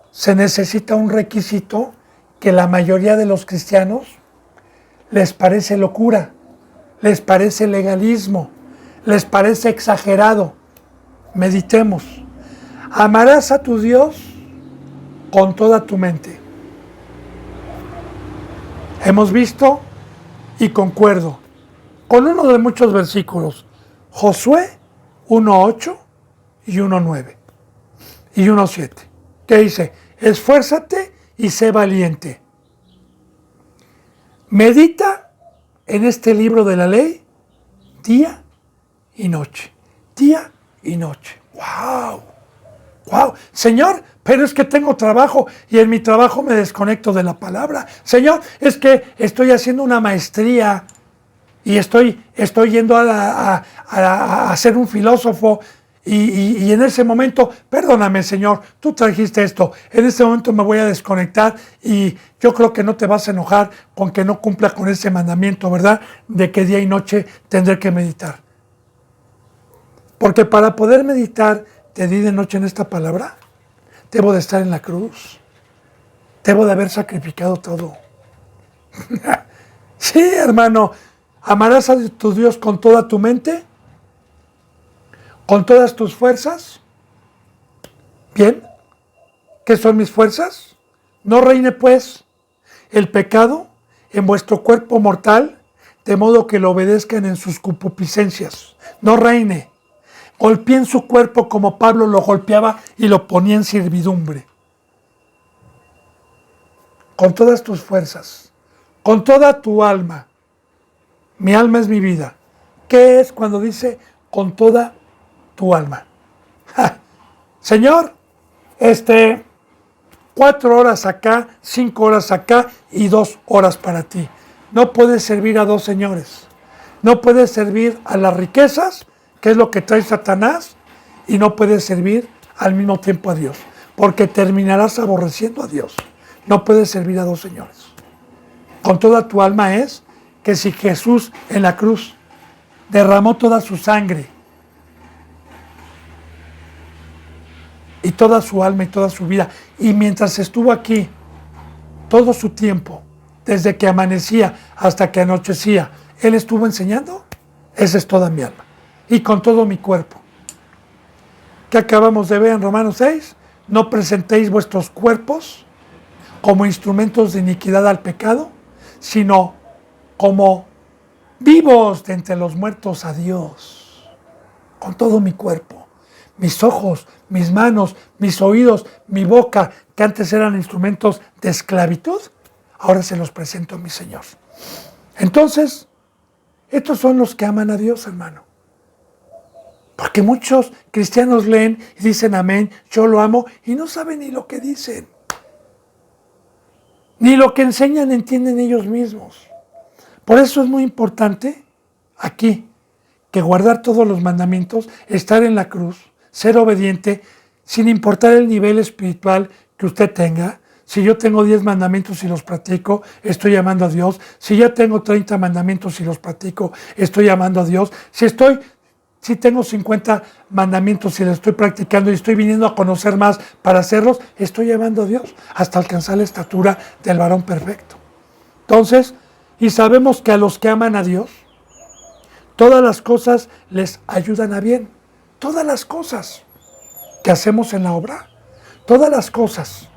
Se necesita un requisito que la mayoría de los cristianos les parece locura, les parece legalismo, les parece exagerado. Meditemos. Amarás a tu Dios con toda tu mente. Hemos visto y concuerdo con uno de muchos versículos, Josué 1:8 y 1:9 y 1:7, que dice, esfuérzate y sé valiente. Medita en este libro de la ley día y noche, día y noche. ¡Wow! ¡Wow! Señor, pero es que tengo trabajo y en mi trabajo me desconecto de la palabra. Señor, es que estoy haciendo una maestría y estoy yendo a ser un filósofo y en ese momento, perdóname Señor, tú trajiste esto, en ese momento me voy a desconectar y yo creo que no te vas a enojar con que no cumpla con ese mandamiento, ¿verdad? De que día y noche tendré que meditar. Porque para poder meditar de día y de noche en esta palabra, debo de estar en la cruz, debo de haber sacrificado todo. Sí, hermano, amarás a tu Dios con toda tu mente, con todas tus fuerzas. Bien, ¿qué son mis fuerzas? No reine pues el pecado en vuestro cuerpo mortal, de modo que lo obedezcan en sus concupiscencias. No reine. Golpeen su cuerpo como Pablo lo golpeaba y lo ponía en servidumbre. Con todas tus fuerzas, con toda tu alma. Mi alma es mi vida. ¿Qué es cuando dice con toda tu alma? ¡Ja! Señor, 4 horas acá, 5 horas acá y 2 horas para ti. No puedes servir a dos señores. No puedes servir a las riquezas, que es lo que trae Satanás, y no puedes servir al mismo tiempo a Dios, porque terminarás aborreciendo a Dios. No puedes servir a dos señores. Con toda tu alma es que si Jesús en la cruz derramó toda su sangre y toda su alma y toda su vida, y mientras estuvo aquí todo su tiempo, desde que amanecía hasta que anochecía, Él estuvo enseñando, esa es toda mi alma. Y con todo mi cuerpo. ¿Qué acabamos de ver en Romanos 6? No presentéis vuestros cuerpos como instrumentos de iniquidad al pecado, sino como vivos de entre los muertos a Dios. Con todo mi cuerpo. Mis ojos, mis manos, mis oídos, mi boca, que antes eran instrumentos de esclavitud, ahora se los presento a mi Señor. Entonces, estos son los que aman a Dios, hermano. Porque muchos cristianos leen y dicen amén, yo lo amo, y no saben ni lo que dicen. Ni lo que enseñan entienden ellos mismos. Por eso es muy importante aquí que guardar todos los mandamientos, estar en la cruz, ser obediente, sin importar el nivel espiritual que usted tenga. Si yo tengo 10 mandamientos y los practico, estoy amando a Dios. Si ya tengo 30 mandamientos y los practico, estoy amando a Dios. Si tengo 50 mandamientos y los estoy practicando y estoy viniendo a conocer más para hacerlos, estoy amando a Dios hasta alcanzar la estatura del varón perfecto. Entonces, y sabemos que a los que aman a Dios, todas las cosas les ayudan a bien. Todas las cosas que hacemos en la obra, todas las cosas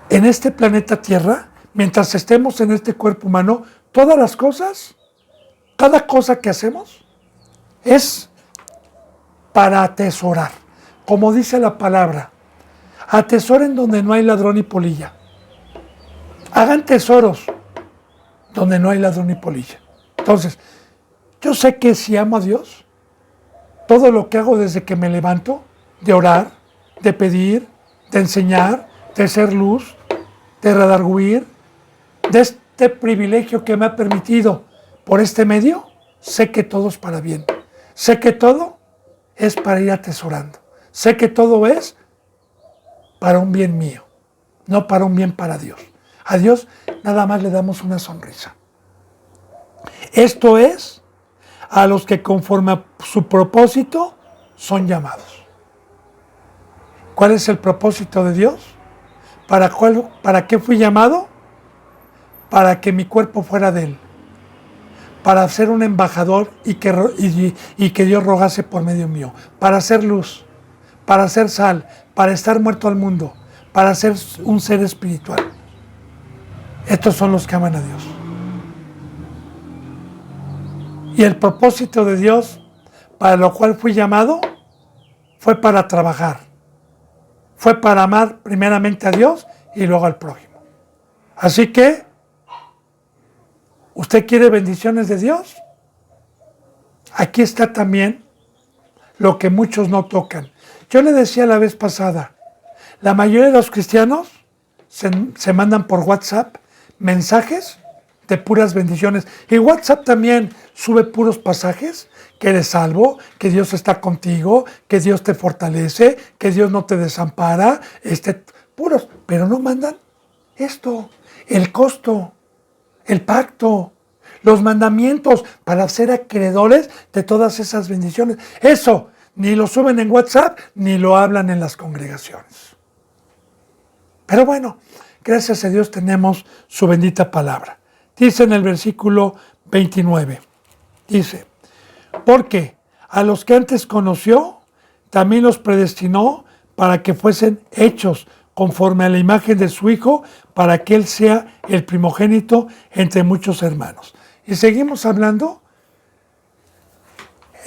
en este planeta Tierra, mientras estemos en este cuerpo humano, todas las cosas, cada cosa que hacemos es para atesorar. Como dice la palabra, atesoren donde no hay ladrón ni polilla. Hagan tesoros donde no hay ladrón ni polilla. Entonces, yo sé que si amo a Dios, todo lo que hago desde que me levanto, de orar, de pedir, de enseñar, de ser luz, de redarguir, de este privilegio que me ha permitido por este medio, sé que todo es para bien. Sé que todo es para ir atesorando. Sé que todo es para un bien mío, no para un bien para Dios. A Dios nada más le damos una sonrisa. Esto es a los que conforme a su propósito son llamados. ¿Cuál es el propósito de Dios? ¿Para qué fui llamado? Para que mi cuerpo fuera de Él. Para ser un embajador y que Dios rogase por medio mío. Para ser luz, para ser sal, para estar muerto al mundo, para ser un ser espiritual. Estos son los que aman a Dios. Y el propósito de Dios, para lo cual fui llamado, fue para trabajar. Fue para amar primeramente a Dios y luego al prójimo. Así que, ¿usted quiere bendiciones de Dios? Aquí está también lo que muchos no tocan. Yo le decía la vez pasada, la mayoría de los cristianos se mandan por WhatsApp mensajes de puras bendiciones. Y WhatsApp también sube puros pasajes, que eres salvo, que Dios está contigo, que Dios te fortalece, que Dios no te desampara, puros, pero no mandan esto, el costo, el pacto, los mandamientos para ser acreedores de todas esas bendiciones. Eso ni lo suben en WhatsApp ni lo hablan en las congregaciones. Pero bueno, gracias a Dios tenemos su bendita palabra. Dice en el versículo 29, dice, porque a los que antes conoció, también los predestinó para que fuesen hechos conforme a la imagen de su Hijo, para que Él sea el primogénito entre muchos hermanos. Y seguimos hablando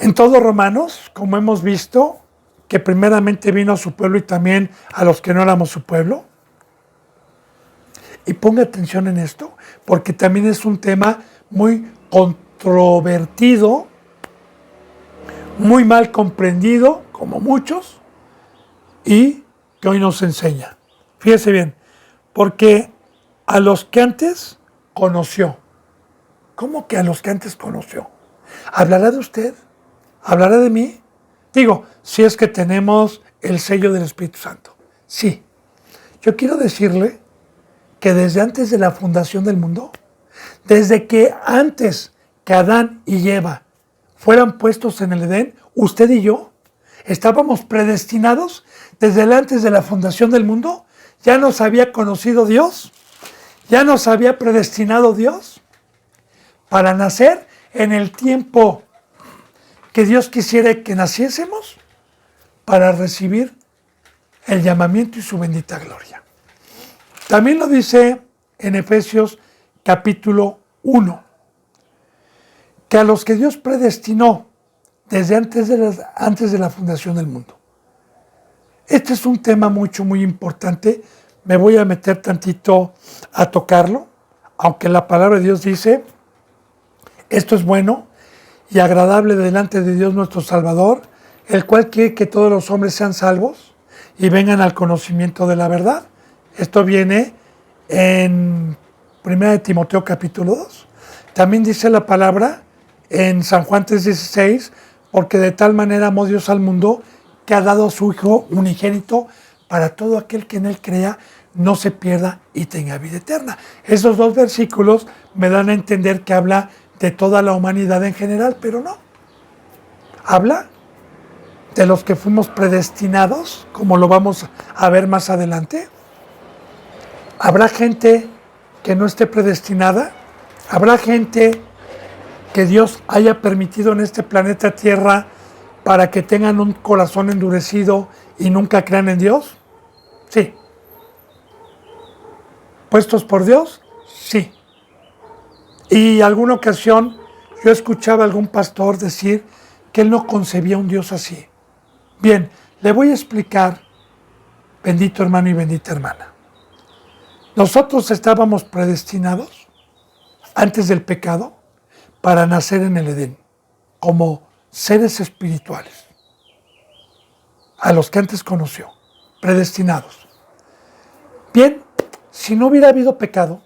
en todo Romanos, como hemos visto, que primeramente vino a su pueblo y también a los que no éramos su pueblo. Y ponga atención en esto, porque también es un tema muy controvertido, muy mal comprendido, como muchos, y que hoy nos enseña. Fíjese bien, porque a los que antes conoció. ¿Cómo que a los que antes conoció? ¿Hablará de usted? ¿Hablará de mí? Digo, si es que tenemos el sello del Espíritu Santo. Sí. Yo quiero decirle que desde antes de la fundación del mundo, desde que antes que Adán y Eva fueran puestos en el Edén, usted y yo estábamos predestinados desde antes de la fundación del mundo. Ya nos había conocido Dios, ya nos había predestinado Dios para nacer en el tiempo que Dios quisiera que naciésemos para recibir el llamamiento y su bendita gloria. También lo dice en Efesios capítulo 1, que a los que Dios predestinó desde antes de la fundación del mundo. Este es un tema muy importante me voy a meter tantito a tocarlo, aunque la palabra de Dios dice, esto es bueno y agradable delante de Dios nuestro Salvador, el cual quiere que todos los hombres sean salvos y vengan al conocimiento de la verdad. Esto viene en 1 Timoteo capítulo 2. También dice la palabra en San Juan 3:16, porque de tal manera amó Dios al mundo que ha dado a su Hijo unigénito para todo aquel que en él crea no se pierda y tenga vida eterna. Esos dos versículos me dan a entender que habla de toda la humanidad en general, pero no. Habla de los que fuimos predestinados, como lo vamos a ver más adelante. Habrá gente que no esté predestinada, habrá gente que Dios haya permitido en este planeta Tierra para que tengan un corazón endurecido y nunca crean en Dios. Sí. ¿Puestos por Dios? Sí. Y alguna ocasión yo escuchaba a algún pastor decir que él no concebía un Dios así. Bien, le voy a explicar, bendito hermano y bendita hermana. Nosotros estábamos predestinados antes del pecado para nacer en el Edén, como seres espirituales, a los que antes conoció, predestinados. Bien, si no hubiera habido pecado,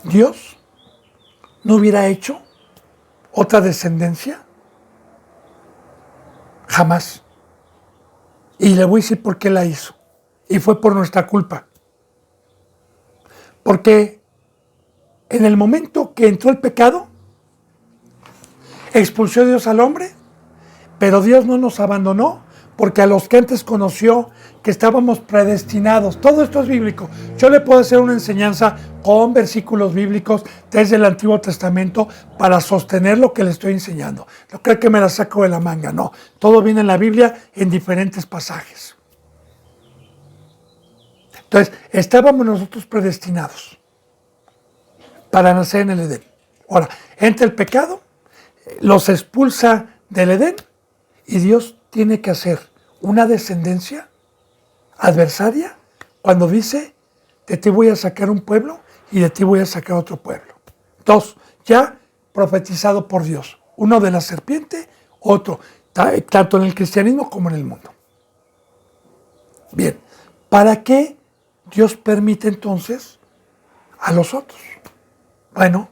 Dios no hubiera hecho otra descendencia, jamás. Y le voy a decir por qué la hizo. Y fue por nuestra culpa. Porque en el momento que entró el pecado, expulsó Dios al hombre, pero Dios no nos abandonó, porque a los que antes conoció que estábamos predestinados, todo esto es bíblico. Yo le puedo hacer una enseñanza con versículos bíblicos desde el Antiguo Testamento para sostener lo que le estoy enseñando. No creo que me la saco de la manga, no. Todo viene en la Biblia en diferentes pasajes. Entonces, estábamos nosotros predestinados para nacer en el Edén. Ahora, entra el pecado, los expulsa del Edén y Dios tiene que hacer una descendencia adversaria cuando dice, de ti voy a sacar un pueblo y de ti voy a sacar otro pueblo. Dos, ya profetizado por Dios. Uno de la serpiente, otro, tanto en el cristianismo como en el mundo. Bien, ¿para qué Dios permite entonces a los otros? Bueno,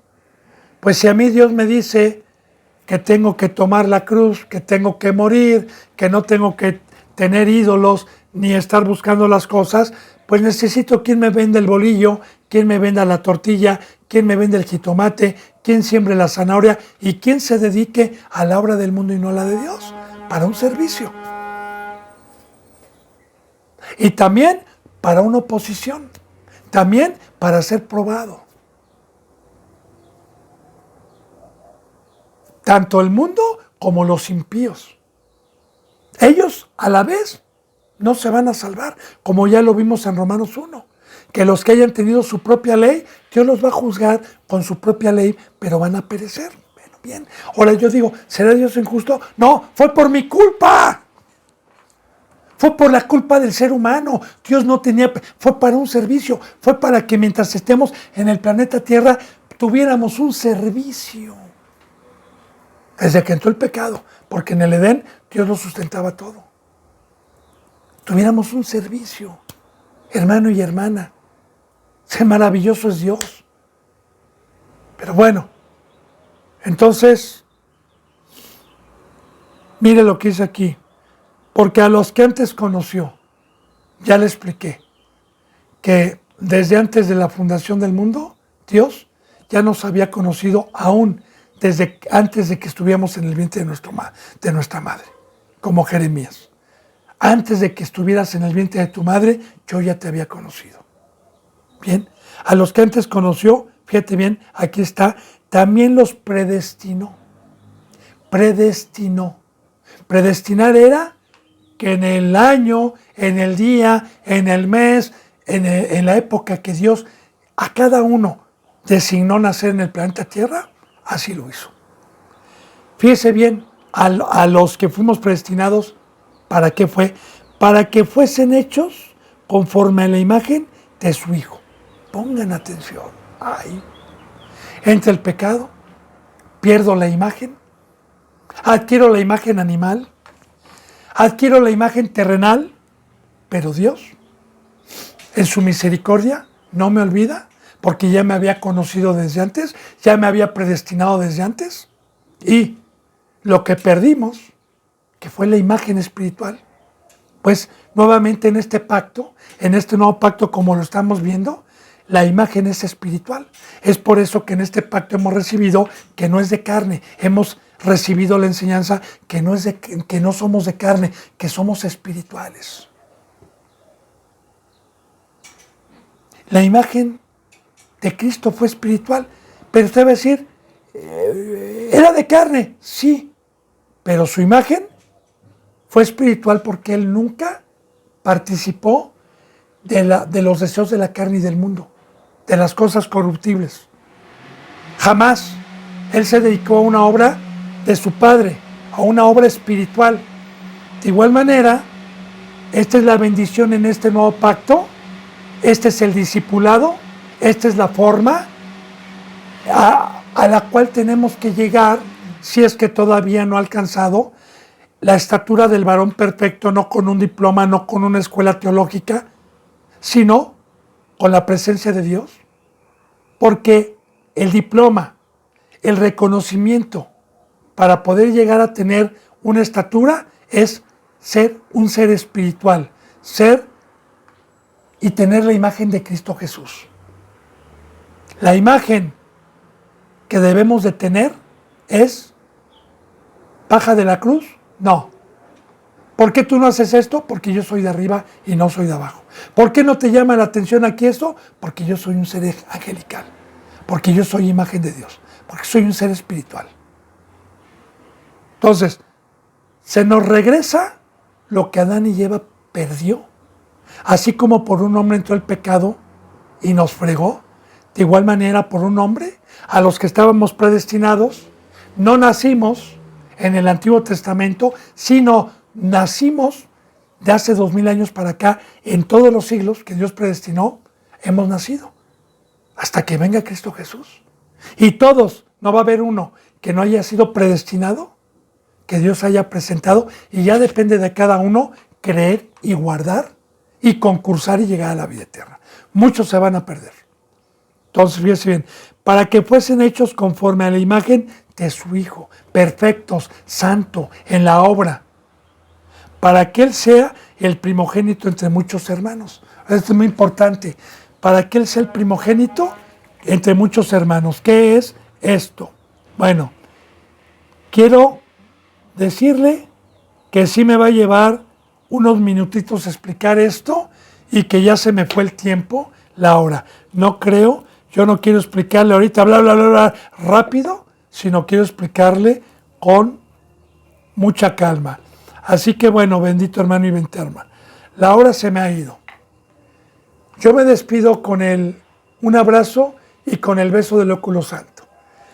pues si a mí Dios me dice que tengo que tomar la cruz, que tengo que morir, que no tengo que tener ídolos ni estar buscando las cosas, pues necesito quien me venda el bolillo, quien me venda la tortilla, quien me venda el jitomate, quien siembre la zanahoria y quien se dedique a la obra del mundo y no a la de Dios, para un servicio. Y también para una oposición, también para ser probado. Tanto el mundo como los impíos. Ellos a la vez no se van a salvar, como ya lo vimos en Romanos 1, que los que hayan tenido su propia ley, Dios los va a juzgar con su propia ley, pero van a perecer. Bueno, bien. Ahora yo digo, ¿será Dios injusto? No, fue por mi culpa. Fue por la culpa del ser humano. Dios no tenía, fue para un servicio, fue para que mientras estemos en el planeta Tierra tuviéramos un servicio. Desde que entró el pecado, porque en el Edén Dios lo sustentaba todo. Tuviéramos un servicio, hermano y hermana. Qué maravilloso es Dios. Pero bueno, entonces, mire lo que dice aquí. Porque a los que antes conoció, ya le expliqué, que desde antes de la fundación del mundo, Dios ya nos había conocido aún desde antes de que estuviéramos en el vientre de nuestra madre, como Jeremías. Antes de que estuvieras en el vientre de tu madre, yo ya te había conocido. Bien, a los que antes conoció, fíjate bien, aquí está, también los predestinó. Predestinó. Predestinar era que en el año, en el día, en el mes, en la época que Dios a cada uno designó nacer en el planeta Tierra, así lo hizo. Fíjese bien, a los que fuimos predestinados, ¿para qué fue? Para que fuesen hechos conforme a la imagen de su Hijo. Pongan atención. Ay. Entra el pecado, pierdo la imagen, adquiero la imagen animal, adquiero la imagen terrenal, pero Dios, en su misericordia, no me olvida, porque ya me había conocido desde antes, ya me había predestinado desde antes, y lo que perdimos, que fue la imagen espiritual, pues nuevamente en este pacto, en este nuevo pacto como lo estamos viendo, la imagen es espiritual. Es por eso que en este pacto hemos recibido que no es de carne, hemos recibido la enseñanza que no somos de carne, que somos espirituales. La imagen de Cristo fue espiritual, pero usted va a decir, era de carne, sí, pero su imagen fue espiritual porque Él nunca participó de los deseos de la carne y del mundo, de las cosas corruptibles. Jamás. Él se dedicó a una obra de su Padre, a una obra espiritual. De igual manera, esta es la bendición en este nuevo pacto, este es el discipulado, esta es la forma a la cual tenemos que llegar si es que todavía no ha alcanzado la estatura del varón perfecto, no con un diploma, no con una escuela teológica, sino con la presencia de Dios. Porque el diploma, el reconocimiento para poder llegar a tener una estatura es ser un ser espiritual, ser y tener la imagen de Cristo Jesús. La imagen que debemos de tener es baja de la cruz. No. ¿Por qué tú no haces esto? Porque yo soy de arriba y no soy de abajo. ¿Por qué no te llama la atención aquí esto? Porque yo soy un ser angelical. Porque yo soy imagen de Dios. Porque soy un ser espiritual. Entonces, se nos regresa lo que Adán y Eva perdió. Así como por un hombre entró el pecado y nos fregó, de igual manera por un hombre, a los que estábamos predestinados, no nacimos en el Antiguo Testamento, sino nacimos de hace 2000 años para acá, en todos los siglos que Dios predestinó, hemos nacido, hasta que venga Cristo Jesús. Y todos, no va a haber uno que no haya sido predestinado, que Dios haya presentado, y ya depende de cada uno creer y guardar y concursar y llegar a la vida eterna. Muchos se van a perder. Entonces, fíjense bien, para que fuesen hechos conforme a la imagen de su Hijo, perfectos, santo, en la obra, para que Él sea el primogénito entre muchos hermanos. Esto es muy importante, para que Él sea el primogénito entre muchos hermanos. ¿Qué es esto? Bueno, quiero decirle que sí me va a llevar unos minutitos explicar esto y que ya se me fue el tiempo, la hora. No creo, yo no quiero explicarle ahorita bla, bla, bla, bla, rápido, sino quiero explicarle con mucha calma. Así que bueno, bendito hermano y bendita hermana. La hora se me ha ido. Yo me despido con un abrazo y con el beso del óculo santo.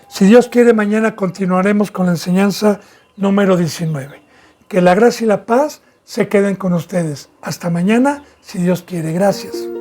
Si Dios quiere, mañana continuaremos con la enseñanza número 19. Que la gracia y la paz se queden con ustedes. Hasta mañana, si Dios quiere. Gracias.